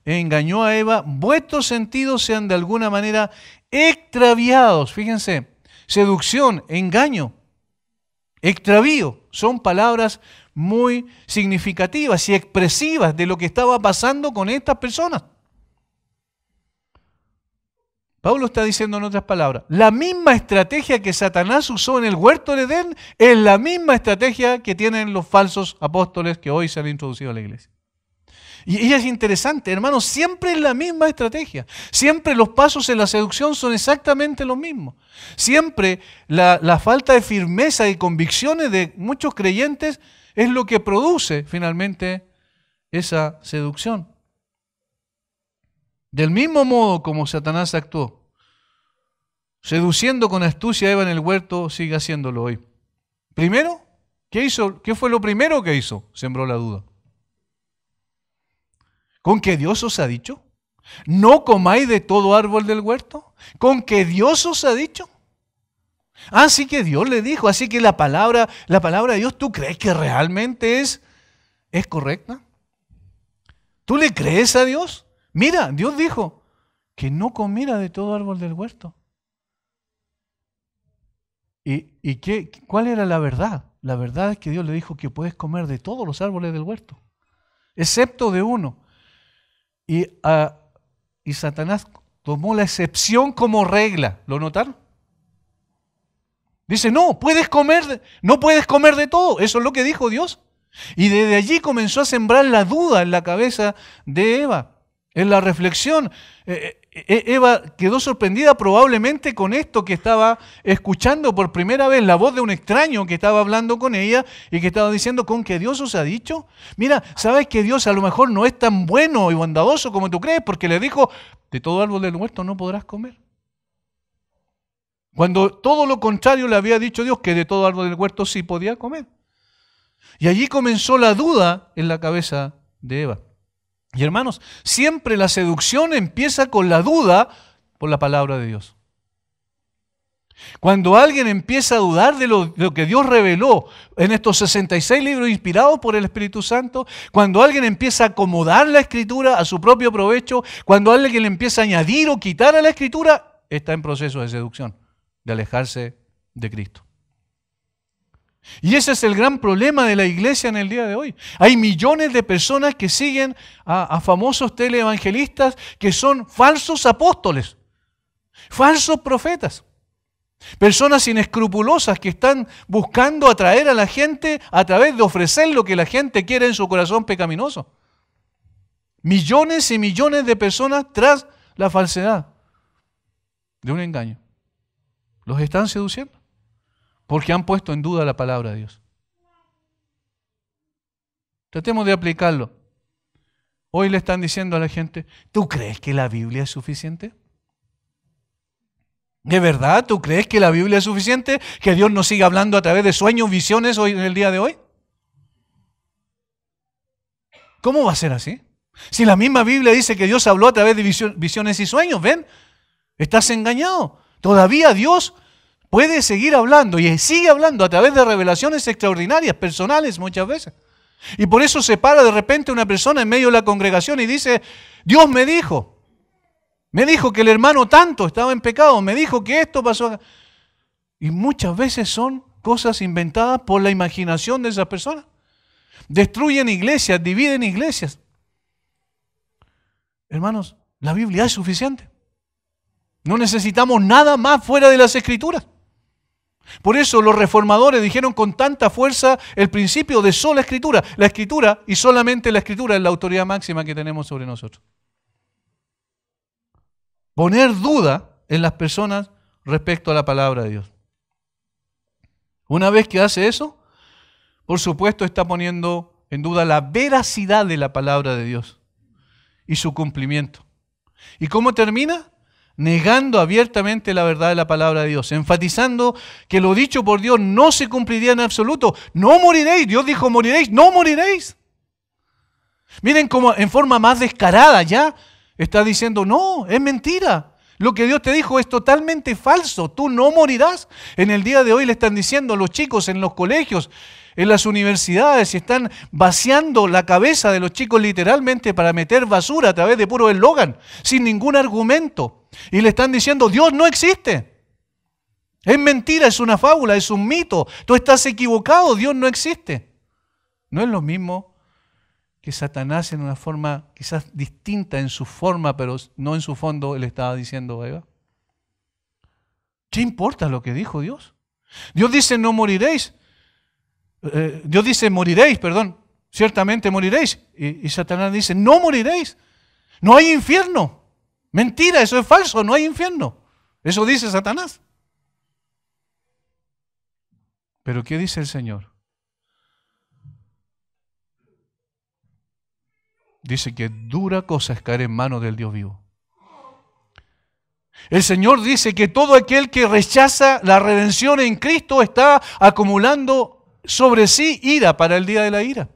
engañó a Eva, vuestros sentidos sean de alguna manera extraviados. Fíjense, seducción, engaño, extravío, son palabras muy significativas y expresivas de lo que estaba pasando con estas personas. Pablo está diciendo en otras palabras, la misma estrategia que Satanás usó en el huerto de Edén es la misma estrategia que tienen los falsos apóstoles que hoy se han introducido a la iglesia. Y es interesante, hermanos, siempre es la misma estrategia. Siempre los pasos en la seducción son exactamente los mismos. Siempre la falta de firmeza y convicciones de muchos creyentes es lo que produce finalmente esa seducción. Del mismo modo como Satanás actuó, seduciendo con astucia a Eva en el huerto, sigue haciéndolo hoy. Primero, ¿qué hizo? ¿Qué fue lo primero que hizo? Sembró la duda. ¿Con que Dios os ha dicho? ¿No comáis de todo árbol del huerto? ¿Con que Dios os ha dicho? Así que Dios le dijo, así que la palabra de Dios, ¿tú crees que realmente es correcta? ¿Tú le crees a Dios? Mira, Dios dijo que no comiera de todo árbol del huerto. ¿Cuál era la verdad? La verdad es que Dios le dijo que puedes comer de todos los árboles del huerto, excepto de uno. Y Satanás tomó la excepción como regla. ¿Lo notaron? Dice, no puedes comer de todo. Eso es lo que dijo Dios. Y desde allí comenzó a sembrar la duda en la cabeza de Eva, en la reflexión. Eva quedó sorprendida probablemente con esto que estaba escuchando por primera vez, la voz de un extraño que estaba hablando con ella y que estaba diciendo, ¿con que Dios os ha dicho? Mira, ¿sabes que Dios a lo mejor no es tan bueno y bondadoso como tú crees? Porque le dijo, de todo árbol del huerto no podrás comer. Cuando todo lo contrario le había dicho Dios, que de todo árbol del huerto sí podía comer. Y allí comenzó la duda en la cabeza de Eva. Y hermanos, siempre la seducción empieza con la duda por la palabra de Dios. Cuando alguien empieza a dudar de lo que Dios reveló en estos 66 libros inspirados por el Espíritu Santo, cuando alguien empieza a acomodar la Escritura a su propio provecho, cuando alguien le empieza a añadir o quitar a la Escritura, está en proceso de seducción, de alejarse de Cristo. Y ese es el gran problema de la iglesia en el día de hoy. Hay millones de personas que siguen a famosos teleevangelistas que son falsos apóstoles, falsos profetas. Personas inescrupulosas que están buscando atraer a la gente a través de ofrecer lo que la gente quiere en su corazón pecaminoso. Millones y millones de personas tras la falsedad de un engaño. Los están seduciendo. Porque han puesto en duda la palabra de Dios. Tratemos de aplicarlo. Hoy le están diciendo a la gente, ¿tú crees que la Biblia es suficiente? ¿De verdad tú crees que la Biblia es suficiente? ¿Que Dios nos siga hablando a través de sueños, visiones hoy en el día de hoy? ¿Cómo va a ser así? Si la misma Biblia dice que Dios habló a través de visiones y sueños, ¿ven? Estás engañado. Todavía Dios puede seguir hablando y sigue hablando a través de revelaciones extraordinarias, personales muchas veces. Y por eso se para de repente una persona en medio de la congregación y dice, Dios me dijo que el hermano tanto estaba en pecado, me dijo que esto pasó. Y muchas veces son cosas inventadas por la imaginación de esas personas. Destruyen iglesias, dividen iglesias. Hermanos, la Biblia es suficiente. No necesitamos nada más fuera de las Escrituras. Por eso los reformadores dijeron con tanta fuerza el principio de sola Escritura. La Escritura y solamente la Escritura es la autoridad máxima que tenemos sobre nosotros. Poner duda en las personas respecto a la palabra de Dios. Una vez que hace eso, por supuesto está poniendo en duda la veracidad de la palabra de Dios y su cumplimiento. ¿Y cómo termina? Negando abiertamente la verdad de la palabra de Dios, enfatizando que lo dicho por Dios no se cumpliría en absoluto. No moriréis, Dios dijo moriréis, no moriréis. Miren cómo en forma más descarada ya está diciendo, no, es mentira. Lo que Dios te dijo es totalmente falso, tú no morirás. En el día de hoy le están diciendo a los chicos en los colegios, en las universidades, y están vaciando la cabeza de los chicos literalmente para meter basura a través de puro eslogan, sin ningún argumento. Y le están diciendo, Dios no existe. Es mentira, es una fábula, es un mito. Tú estás equivocado, Dios no existe. No es lo mismo que Satanás en una forma quizás distinta en su forma, pero no en su fondo, le estaba diciendo a Eva. ¿Qué importa lo que dijo Dios? Dios dice, no moriréis. Dios dice, moriréis, perdón. ciertamente moriréis. Y Satanás dice, no moriréis, no hay infierno. Mentira, eso es falso, no hay infierno. Eso dice Satanás. Pero ¿qué dice el Señor? Dice que dura cosa es caer en manos del Dios vivo. El Señor dice que todo aquel que rechaza la redención en Cristo está acumulando sobre sí ira para el día de la ira.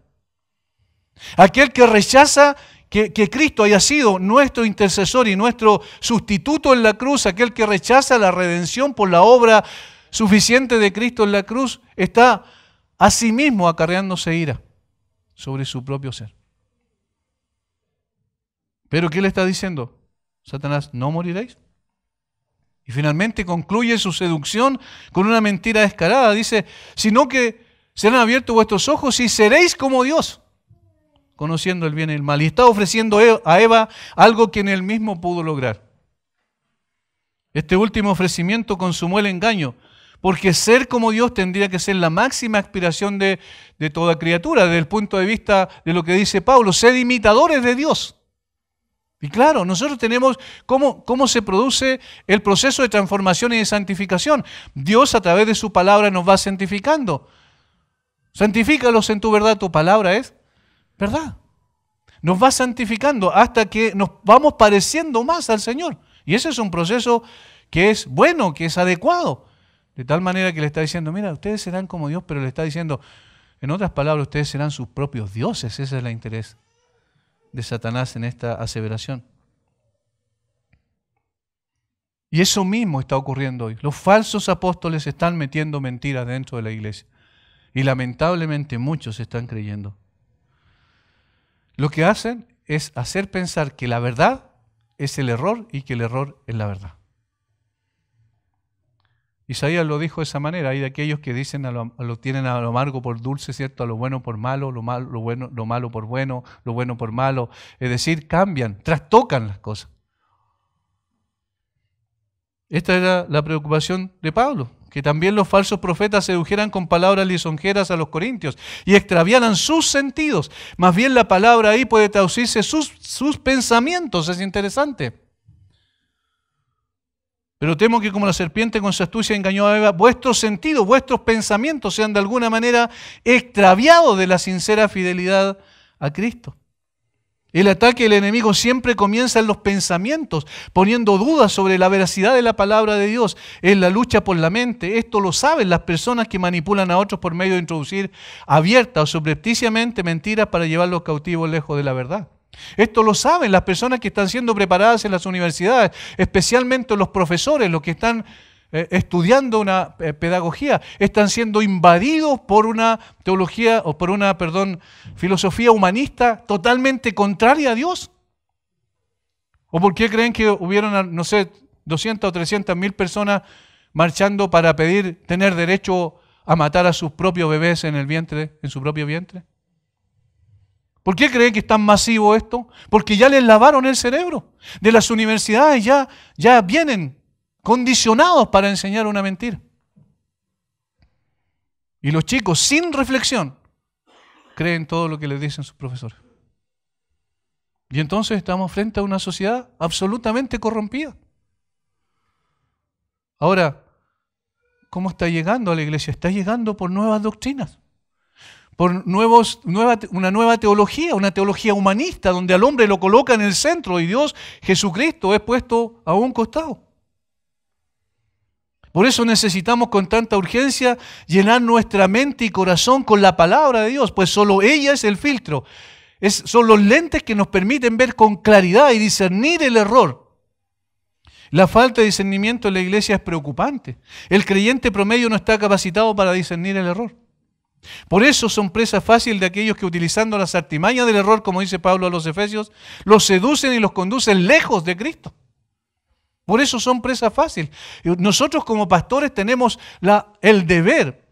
Aquel que rechaza que Cristo haya sido nuestro intercesor y nuestro sustituto en la cruz, aquel que rechaza la redención por la obra suficiente de Cristo en la cruz, está a sí mismo acarreándose ira sobre su propio ser. Pero ¿qué le está diciendo Satanás? No moriréis. Y finalmente concluye su seducción con una mentira descarada. Dice, sino que serán abiertos vuestros ojos y seréis como Dios, conociendo el bien y el mal. Y está ofreciendo a Eva algo que en él mismo pudo lograr. Este último ofrecimiento consumó el engaño, porque ser como Dios tendría que ser la máxima aspiración de toda criatura, desde el punto de vista de lo que dice Pablo, sed imitadores de Dios. Y claro, nosotros tenemos cómo se produce el proceso de transformación y de santificación. Dios a través de su palabra nos va santificando. Santifícalos en tu verdad, tu palabra es verdad. Nos va santificando hasta que nos vamos pareciendo más al Señor. Y ese es un proceso que es bueno, que es adecuado. De tal manera que le está diciendo, mira, ustedes serán como Dios, pero le está diciendo, en otras palabras, ustedes serán sus propios dioses. Ese es el interés de Satanás en esta aseveración. Y eso mismo está ocurriendo hoy. Los falsos apóstoles están metiendo mentiras dentro de la iglesia. Y lamentablemente muchos están creyendo. Lo que hacen es hacer pensar que la verdad es el error y que el error es la verdad. Isaías lo dijo de esa manera. Hay de aquellos que dicen tienen a lo amargo por dulce, ¿cierto? A lo bueno por malo, lo malo por bueno, lo bueno por malo. Es decir, cambian, trastocan las cosas. Esta era la preocupación de Pablo, que también los falsos profetas sedujeran con palabras lisonjeras a los corintios y extraviaran sus sentidos. Más bien la palabra ahí puede traducirse sus pensamientos. Es interesante. Pero temo que como la serpiente con su astucia engañó a Eva, vuestros sentidos, vuestros pensamientos sean de alguna manera extraviados de la sincera fidelidad a Cristo. El ataque del enemigo siempre comienza en los pensamientos, poniendo dudas sobre la veracidad de la palabra de Dios, en la lucha por la mente. Esto lo saben las personas que manipulan a otros por medio de introducir abierta o subrepticiamente mentiras para llevarlos cautivos lejos de la verdad. Esto lo saben las personas que están siendo preparadas en las universidades, especialmente los profesores, los que están estudiando una pedagogía, están siendo invadidos por una teología o por una, filosofía humanista totalmente contraria a Dios. ¿O por qué creen que hubieron, 200 o 300 mil personas marchando para pedir tener derecho a matar a sus propios bebés en su propio vientre? ¿Por qué creen que es tan masivo esto? Porque ya les lavaron el cerebro. De las universidades ya vienen condicionados para enseñar una mentira. Y los chicos, sin reflexión, creen todo lo que les dicen sus profesores. Y entonces estamos frente a una sociedad absolutamente corrompida. Ahora, ¿cómo está llegando a la iglesia? Está llegando por nuevas doctrinas. Por una nueva teología, una teología humanista, donde al hombre lo coloca en el centro y Dios, Jesucristo, es puesto a un costado. Por eso necesitamos con tanta urgencia llenar nuestra mente y corazón con la palabra de Dios, pues solo ella es el filtro. Son los lentes que nos permiten ver con claridad y discernir el error. La falta de discernimiento en la iglesia es preocupante. El creyente promedio no está capacitado para discernir el error. Por eso son presa fácil de aquellos que utilizando las artimañas del error, como dice Pablo a los Efesios, los seducen y los conducen lejos de Cristo. Por eso son presa fácil. Nosotros como pastores tenemos el deber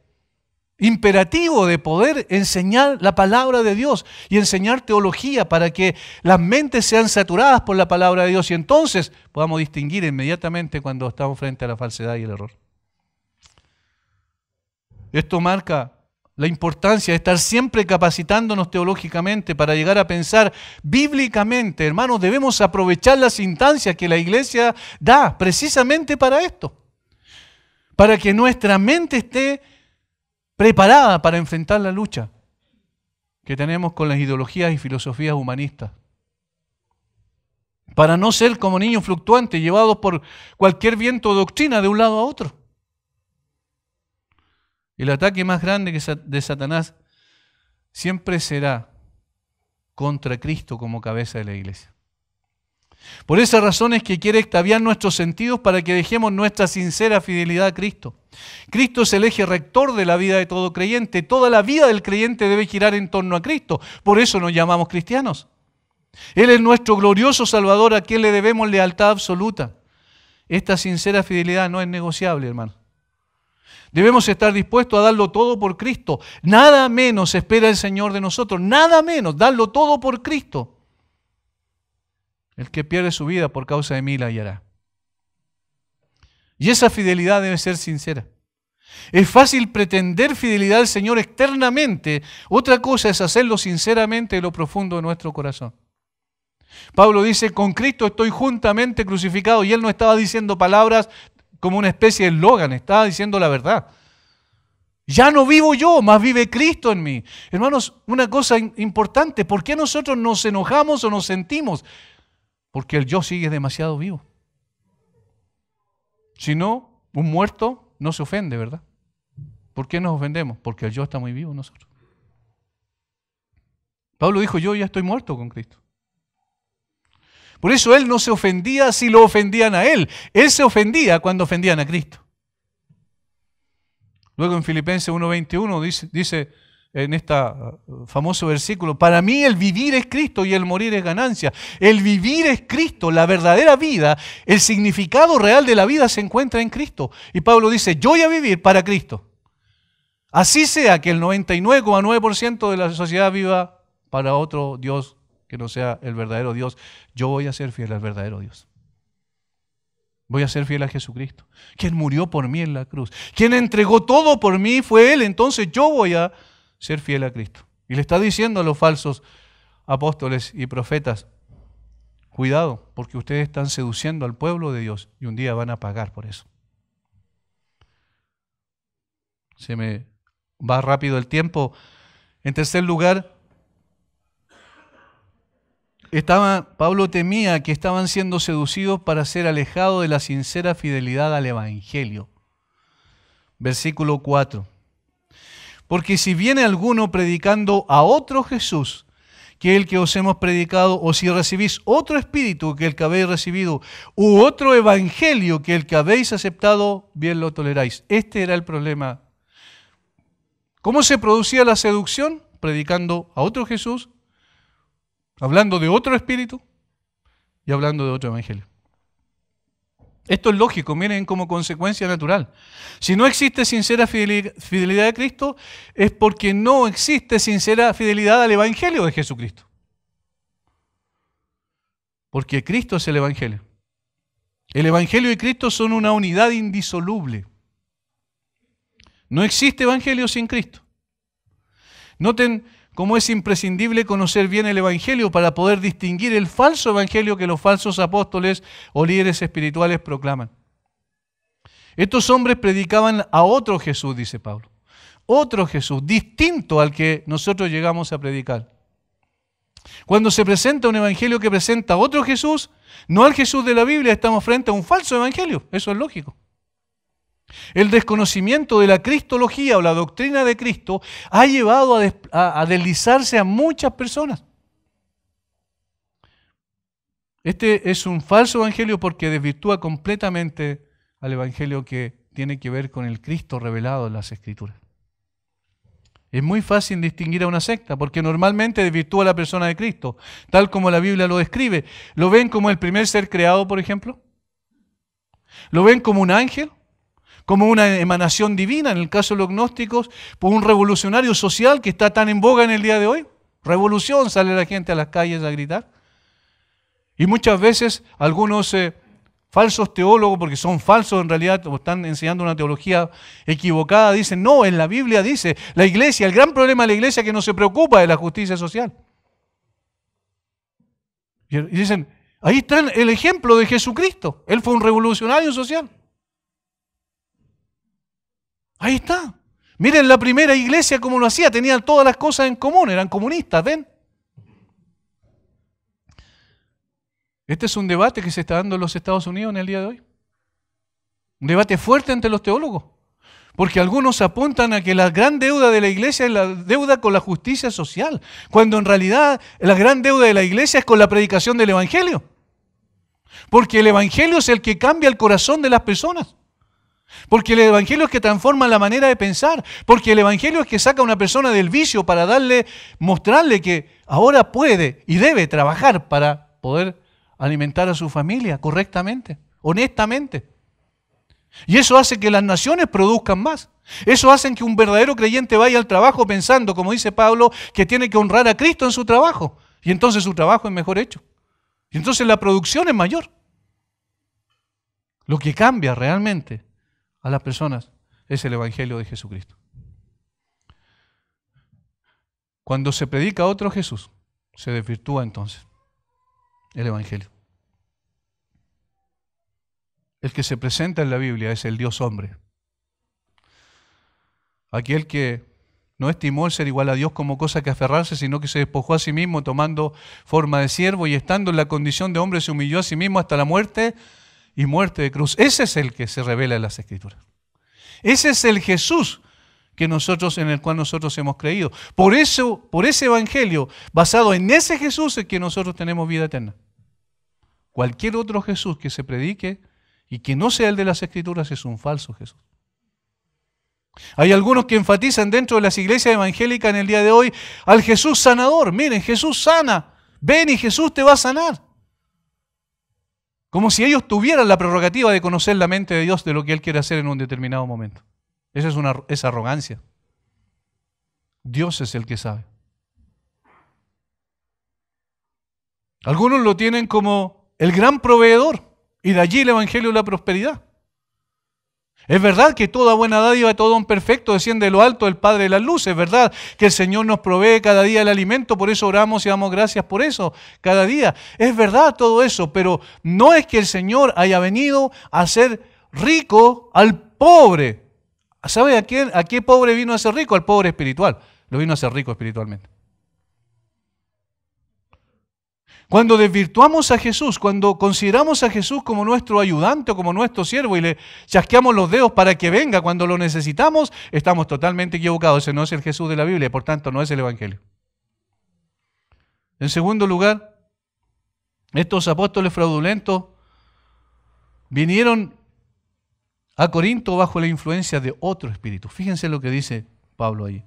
imperativo de poder enseñar la palabra de Dios y enseñar teología para que las mentes sean saturadas por la palabra de Dios y entonces podamos distinguir inmediatamente cuando estamos frente a la falsedad y el error. Esto marca la importancia de estar siempre capacitándonos teológicamente para llegar a pensar bíblicamente. Hermanos, debemos aprovechar las instancias que la iglesia da precisamente para esto, para que nuestra mente esté preparada para enfrentar la lucha que tenemos con las ideologías y filosofías humanistas, para no ser como niños fluctuantes llevados por cualquier viento o doctrina de un lado a otro. El ataque más grande de Satanás siempre será contra Cristo como cabeza de la iglesia. Por esa razón es que quiere extraviar nuestros sentidos para que dejemos nuestra sincera fidelidad a Cristo. Cristo es el eje rector de la vida de todo creyente. Toda la vida del creyente debe girar en torno a Cristo. Por eso nos llamamos cristianos. Él es nuestro glorioso Salvador a quien le debemos lealtad absoluta. Esta sincera fidelidad no es negociable, hermano. Debemos estar dispuestos a darlo todo por Cristo. Nada menos espera el Señor de nosotros. Nada menos, darlo todo por Cristo. El que pierde su vida por causa de mí la hallará. Y esa fidelidad debe ser sincera. Es fácil pretender fidelidad al Señor externamente. Otra cosa es hacerlo sinceramente en lo profundo de nuestro corazón. Pablo dice, con Cristo estoy juntamente crucificado. Y él no estaba diciendo palabras como una especie de eslogan, estaba diciendo la verdad. Ya no vivo yo, más vive Cristo en mí. Hermanos, una cosa importante, ¿por qué nosotros nos enojamos o nos sentimos? Porque el yo sigue demasiado vivo. Si no, un muerto no se ofende, ¿verdad? ¿Por qué nos ofendemos? Porque el yo está muy vivo en nosotros. Pablo dijo, yo ya estoy muerto con Cristo. Por eso él no se ofendía si lo ofendían a él. Él se ofendía cuando ofendían a Cristo. Luego en Filipenses 1:21 dice en este famoso versículo, para mí el vivir es Cristo y el morir es ganancia. El vivir es Cristo, la verdadera vida, el significado real de la vida se encuentra en Cristo. Y Pablo dice, yo voy a vivir para Cristo. Así sea que el 99,9% de la sociedad viva para otro Dios que no sea el verdadero Dios, yo voy a ser fiel al verdadero Dios. Voy a ser fiel a Jesucristo, quien murió por mí en la cruz. Quien entregó todo por mí fue Él, entonces yo voy a ser fiel a Cristo. Y le está diciendo a los falsos apóstoles y profetas, cuidado, porque ustedes están seduciendo al pueblo de Dios y un día van a pagar por eso. Se me va rápido el tiempo. En tercer lugar, Pablo temía que estaban siendo seducidos para ser alejados de la sincera fidelidad al Evangelio. Versículo 4. Porque si viene alguno predicando a otro Jesús que el que os hemos predicado, o si recibís otro espíritu que el que habéis recibido, u otro evangelio que el que habéis aceptado, bien lo toleráis. Este era el problema. ¿Cómo se producía la seducción? Predicando a otro Jesús, hablando de otro espíritu y hablando de otro evangelio. Esto es lógico, miren, como consecuencia natural. Si no existe sincera fidelidad a Cristo, es porque no existe sincera fidelidad al evangelio de Jesucristo. Porque Cristo es el evangelio. El evangelio y Cristo son una unidad indisoluble. No existe evangelio sin Cristo. Noten cómo es imprescindible conocer bien el evangelio para poder distinguir el falso evangelio que los falsos apóstoles o líderes espirituales proclaman. Estos hombres predicaban a otro Jesús, dice Pablo. Otro Jesús, distinto al que nosotros llegamos a predicar. Cuando se presenta un evangelio que presenta a otro Jesús, no al Jesús de la Biblia, estamos frente a un falso evangelio. Eso es lógico. El desconocimiento de la cristología o la doctrina de Cristo ha llevado a deslizarse a muchas personas. Este es un falso evangelio porque desvirtúa completamente al evangelio que tiene que ver con el Cristo revelado en las Escrituras. Es muy fácil distinguir a una secta porque normalmente desvirtúa a la persona de Cristo, tal como la Biblia lo describe. ¿Lo ven como el primer ser creado, por ejemplo? ¿Lo ven como un ángel? ¿Como una emanación divina, en el caso de los gnósticos, por un revolucionario social que está tan en boga en el día de hoy? Revolución, sale la gente a las calles a gritar. Y muchas veces algunos falsos teólogos, porque son falsos en realidad, o están enseñando una teología equivocada, dicen, no, en la Biblia dice, la iglesia, el gran problema de la iglesia es que no se preocupa de la justicia social. Y dicen, ahí está el ejemplo de Jesucristo. Él fue un revolucionario social. Ahí está. Miren la primera iglesia cómo lo hacía, tenían todas las cosas en común, eran comunistas, ¿ven? Este es un debate que se está dando en los Estados Unidos en el día de hoy. Un debate fuerte entre los teólogos. Porque algunos apuntan a que la gran deuda de la iglesia es la deuda con la justicia social, cuando en realidad la gran deuda de la iglesia es con la predicación del evangelio. Porque el evangelio es el que cambia el corazón de las personas. Porque el evangelio es que transforma la manera de pensar. Porque el evangelio es que saca a una persona del vicio para mostrarle que ahora puede y debe trabajar para poder alimentar a su familia correctamente, honestamente. Y eso hace que las naciones produzcan más. Eso hace que un verdadero creyente vaya al trabajo pensando, como dice Pablo, que tiene que honrar a Cristo en su trabajo. Y entonces su trabajo es mejor hecho. Y entonces la producción es mayor. Lo que cambia realmente a las personas es el evangelio de Jesucristo. Cuando se predica otro Jesús, se desvirtúa entonces el evangelio. El que se presenta en la Biblia es el Dios hombre. Aquel que no estimó el ser igual a Dios como cosa que aferrarse, sino que se despojó a sí mismo tomando forma de siervo y estando en la condición de hombre se humilló a sí mismo hasta la muerte y muerte de cruz. Ese es el que se revela en las Escrituras. Ese es el Jesús en el cual nosotros hemos creído. Por eso, por ese evangelio, basado en ese Jesús es que nosotros tenemos vida eterna. Cualquier otro Jesús que se predique y que no sea el de las Escrituras es un falso Jesús. Hay algunos que enfatizan dentro de las iglesias evangélicas en el día de hoy al Jesús sanador. Miren, Jesús sana. Ven y Jesús te va a sanar. Como si ellos tuvieran la prerrogativa de conocer la mente de Dios de lo que Él quiere hacer en un determinado momento. Esa es arrogancia. Dios es el que sabe. Algunos lo tienen como el gran proveedor y de allí el evangelio de la prosperidad. Es verdad que toda buena dádiva, todo don perfecto desciende de lo alto del Padre de las luces. Es verdad que el Señor nos provee cada día el alimento, por eso oramos y damos gracias por eso cada día. Es verdad todo eso, pero no es que el Señor haya venido a hacer rico al pobre. ¿Sabe a qué pobre vino a ser rico? Al pobre espiritual. Lo vino a ser rico espiritualmente. Cuando desvirtuamos a Jesús, cuando consideramos a Jesús como nuestro ayudante o como nuestro siervo y le chasqueamos los dedos para que venga cuando lo necesitamos, estamos totalmente equivocados. Ese no es el Jesús de la Biblia y por tanto no es el Evangelio. En segundo lugar, estos apóstoles fraudulentos vinieron a Corinto bajo la influencia de otro espíritu. Fíjense lo que dice Pablo ahí.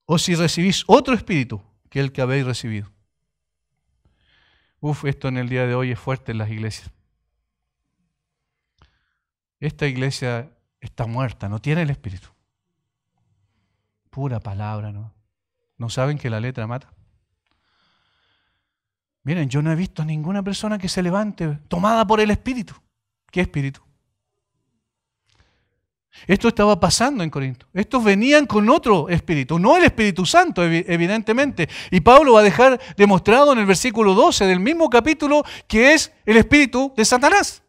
O si recibís otro espíritu que el que habéis recibido. Esto en el día de hoy es fuerte en las iglesias. Esta iglesia está muerta, no tiene el espíritu. Pura palabra, ¿no? ¿No saben que la letra mata? Miren, yo no he visto a ninguna persona que se levante tomada por el espíritu. ¿Qué espíritu? Esto estaba pasando en Corinto. Estos venían con otro espíritu, no el Espíritu Santo, evidentemente. Y Pablo va a dejar demostrado en el versículo 12 del mismo capítulo que es el espíritu de Satanás.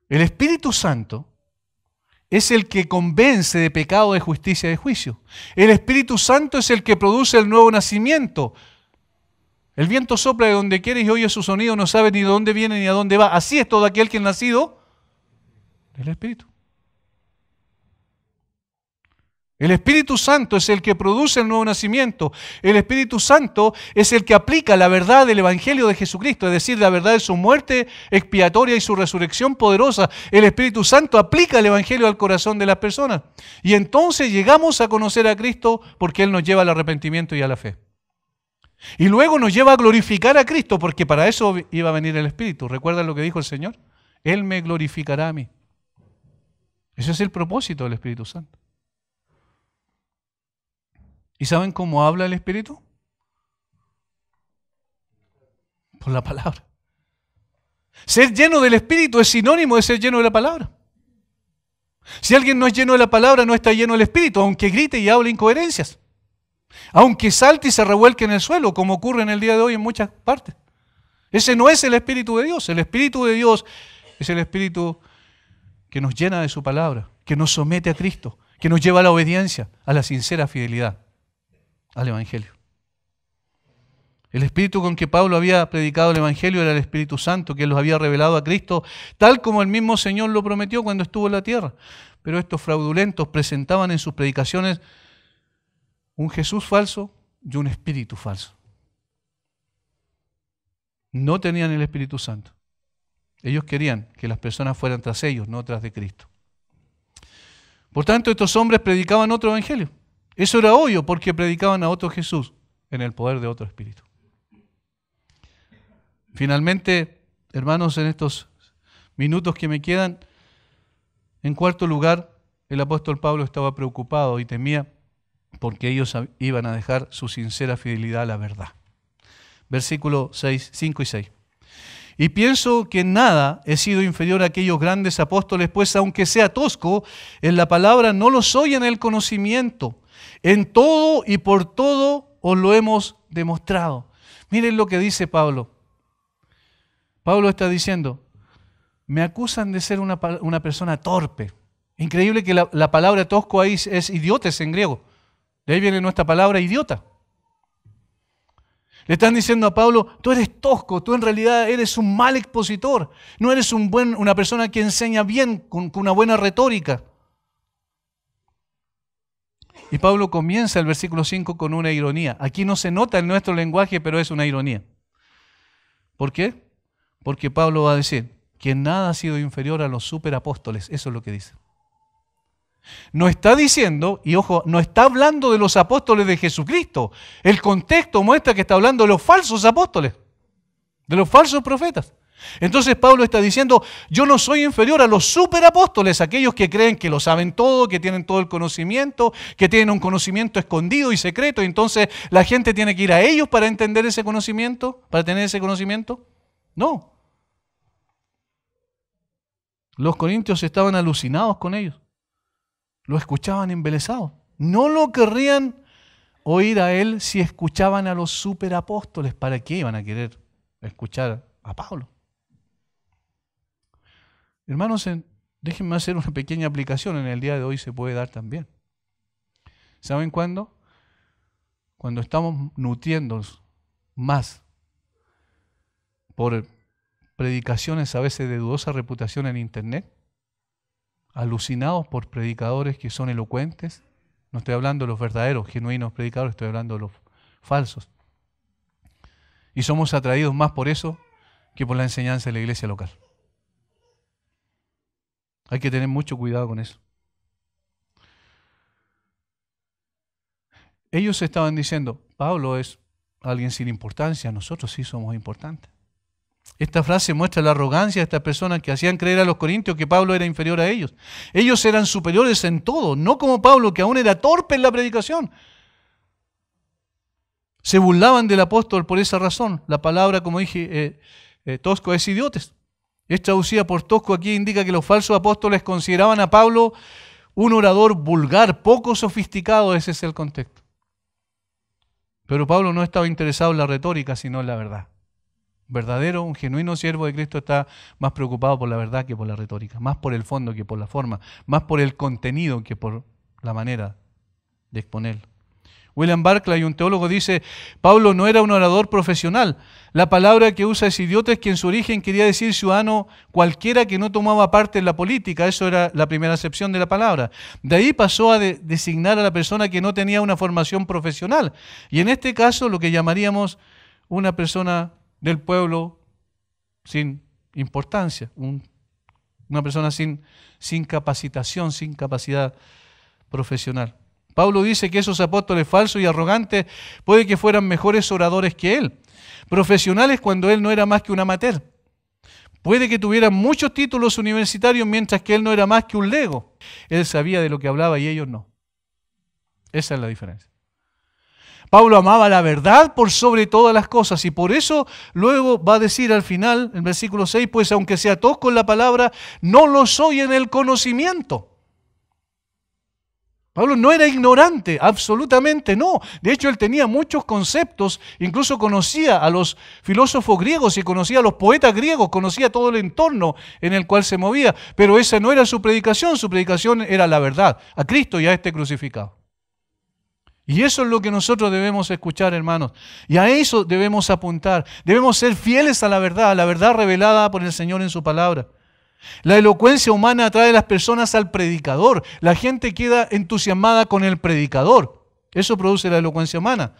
El Espíritu Santo es el que convence de pecado, de justicia y de juicio. El Espíritu Santo es el que produce el nuevo nacimiento. El viento sopla de donde quiere y oye su sonido, no sabe ni de dónde viene ni a dónde va. Así es todo aquel que es nacido del Espíritu. El Espíritu Santo es el que produce el nuevo nacimiento. El Espíritu Santo es el que aplica la verdad del Evangelio de Jesucristo, es decir, la verdad de su muerte expiatoria y su resurrección poderosa. El Espíritu Santo aplica el Evangelio al corazón de las personas. Y entonces llegamos a conocer a Cristo porque Él nos lleva al arrepentimiento y a la fe. Y luego nos lleva a glorificar a Cristo, porque para eso iba a venir el Espíritu. ¿Recuerdan lo que dijo el Señor? Él me glorificará a mí. Ese es el propósito del Espíritu Santo. ¿Y saben cómo habla el Espíritu? Por la palabra. Ser lleno del Espíritu es sinónimo de ser lleno de la palabra. Si alguien no es lleno de la palabra, no está lleno del Espíritu, aunque grite y hable incoherencias. Aunque salte y se revuelque en el suelo, como ocurre en el día de hoy en muchas partes. Ese no es el Espíritu de Dios. El Espíritu de Dios es el Espíritu que nos llena de su palabra, que nos somete a Cristo, que nos lleva a la obediencia, a la sincera fidelidad al Evangelio. El Espíritu con que Pablo había predicado el Evangelio era el Espíritu Santo, que los había revelado a Cristo, tal como el mismo Señor lo prometió cuando estuvo en la tierra. Pero estos fraudulentos presentaban en sus predicaciones un Jesús falso y un espíritu falso. No tenían el Espíritu Santo. Ellos querían que las personas fueran tras ellos, no tras de Cristo. Por tanto, estos hombres predicaban otro evangelio. Eso era obvio porque predicaban a otro Jesús en el poder de otro espíritu. Finalmente, hermanos, en estos minutos que me quedan, en cuarto lugar, el apóstol Pablo estaba preocupado y temía porque ellos iban a dejar su sincera fidelidad a la verdad. Versículos 5 y 6. Y pienso que en nada he sido inferior a aquellos grandes apóstoles, pues aunque sea tosco, en la palabra no lo soy en el conocimiento. En todo y por todo os lo hemos demostrado. Miren lo que dice Pablo. Pablo está diciendo, me acusan de ser una persona torpe. Increíble que la palabra tosco ahí es idiotes en griego. De ahí viene nuestra palabra idiota. Le están diciendo a Pablo, tú eres tosco, tú en realidad eres un mal expositor, no eres una persona que enseña bien, con una buena retórica. Y Pablo comienza el versículo 5 con una ironía. Aquí no se nota en nuestro lenguaje, pero es una ironía. ¿Por qué? Porque Pablo va a decir que nada ha sido inferior a los superapóstoles. Eso es lo que dice. No está diciendo, y ojo, no está hablando de los apóstoles de Jesucristo. El contexto muestra que está hablando de los falsos apóstoles, de los falsos profetas. Entonces Pablo está diciendo, yo no soy inferior a los superapóstoles, aquellos que creen que lo saben todo, que tienen todo el conocimiento, que tienen un conocimiento escondido y secreto, y entonces la gente tiene que ir a ellos para entender ese conocimiento, para tener ese conocimiento. No. Los corintios estaban alucinados con ellos. Lo escuchaban embelesados. No lo querrían oír a él si escuchaban a los superapóstoles. ¿Para qué iban a querer escuchar a Pablo? Hermanos, déjenme hacer una pequeña aplicación. En el día de hoy se puede dar también. ¿Saben cuándo? Cuando estamos nutriéndonos más por predicaciones a veces de dudosa reputación en internet, alucinados por predicadores que son elocuentes. No estoy hablando de los verdaderos, genuinos predicadores, estoy hablando de los falsos. Y somos atraídos más por eso que por la enseñanza de la iglesia local. Hay que tener mucho cuidado con eso. Ellos estaban diciendo, Pablo es alguien sin importancia, nosotros sí somos importantes. Esta frase muestra la arrogancia de estas personas que hacían creer a los corintios que Pablo era inferior a ellos. Ellos eran superiores en todo, no como Pablo, que aún era torpe en la predicación. Se burlaban del apóstol por esa razón. La palabra, como dije, tosco es idiotes. Es traducida por tosco aquí, indica que los falsos apóstoles consideraban a Pablo un orador vulgar, poco sofisticado, ese es el contexto. Pero Pablo no estaba interesado en la retórica, sino en la verdad. Verdadero, un genuino siervo de Cristo está más preocupado por la verdad que por la retórica, más por el fondo que por la forma, más por el contenido que por la manera de exponerlo. William Barclay, un teólogo, dice, Pablo no era un orador profesional. La palabra que usa es idiotes, que en su origen quería decir ciudadano cualquiera que no tomaba parte en la política. Eso era la primera acepción de la palabra. De ahí pasó a designar a la persona que no tenía una formación profesional. Y en este caso lo que llamaríamos una persona del pueblo sin importancia, una persona sin capacitación, sin capacidad profesional. Pablo dice que esos apóstoles falsos y arrogantes puede que fueran mejores oradores que él, profesionales cuando él no era más que un amateur. Puede que tuvieran muchos títulos universitarios mientras que él no era más que un lego. Él sabía de lo que hablaba y ellos no. Esa es la diferencia. Pablo amaba la verdad por sobre todas las cosas y por eso luego va a decir al final, en versículo 6, pues aunque sea tosco en la palabra, no lo soy en el conocimiento. Pablo no era ignorante, absolutamente no. De hecho, él tenía muchos conceptos, incluso conocía a los filósofos griegos y conocía a los poetas griegos, conocía todo el entorno en el cual se movía, pero esa no era su predicación era la verdad, a Cristo y a este crucificado. Y eso es lo que nosotros debemos escuchar, hermanos. Y a eso debemos apuntar. Debemos ser fieles a la verdad revelada por el Señor en su palabra. La elocuencia humana atrae a las personas al predicador. La gente queda entusiasmada con el predicador. Eso produce la elocuencia humana,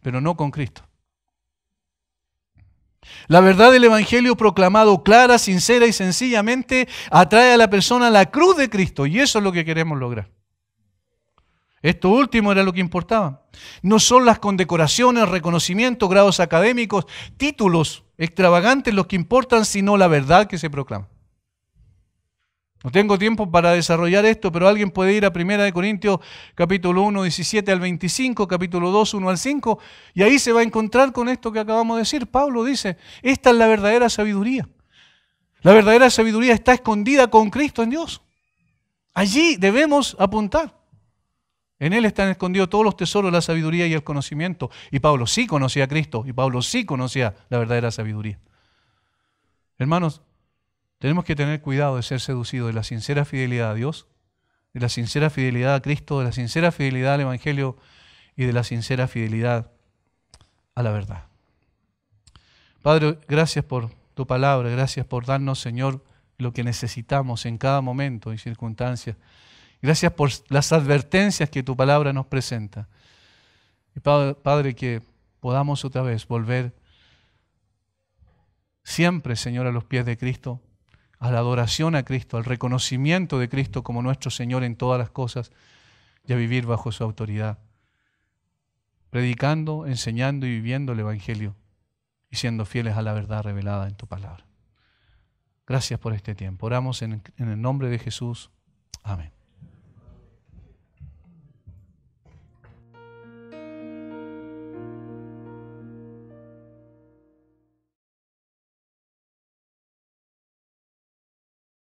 pero no con Cristo. La verdad del Evangelio proclamado clara, sincera y sencillamente atrae a la persona a la cruz de Cristo. Y eso es lo que queremos lograr. Esto último era lo que importaba. No son las condecoraciones, reconocimientos, grados académicos, títulos extravagantes los que importan, sino la verdad que se proclama. No tengo tiempo para desarrollar esto, pero alguien puede ir a 1 Corintios capítulo 1, 17 al 25, capítulo 2, 1 al 5, y ahí se va a encontrar con esto que acabamos de decir. Pablo dice, esta es la verdadera sabiduría. La verdadera sabiduría está escondida con Cristo en Dios. Allí debemos apuntar. En Él están escondidos todos los tesoros de la sabiduría y el conocimiento. Y Pablo sí conocía a Cristo, y Pablo sí conocía la verdadera sabiduría. Hermanos, tenemos que tener cuidado de ser seducidos de la sincera fidelidad a Dios, de la sincera fidelidad a Cristo, de la sincera fidelidad al Evangelio y de la sincera fidelidad a la verdad. Padre, gracias por tu palabra, gracias por darnos, Señor, lo que necesitamos en cada momento y circunstancia. Gracias por las advertencias que tu palabra nos presenta. Y Padre, que podamos otra vez volver siempre, Señor, a los pies de Cristo, a la adoración a Cristo, al reconocimiento de Cristo como nuestro Señor en todas las cosas y a vivir bajo su autoridad, predicando, enseñando y viviendo el Evangelio y siendo fieles a la verdad revelada en tu palabra. Gracias por este tiempo. Oramos en el nombre de Jesús. Amén.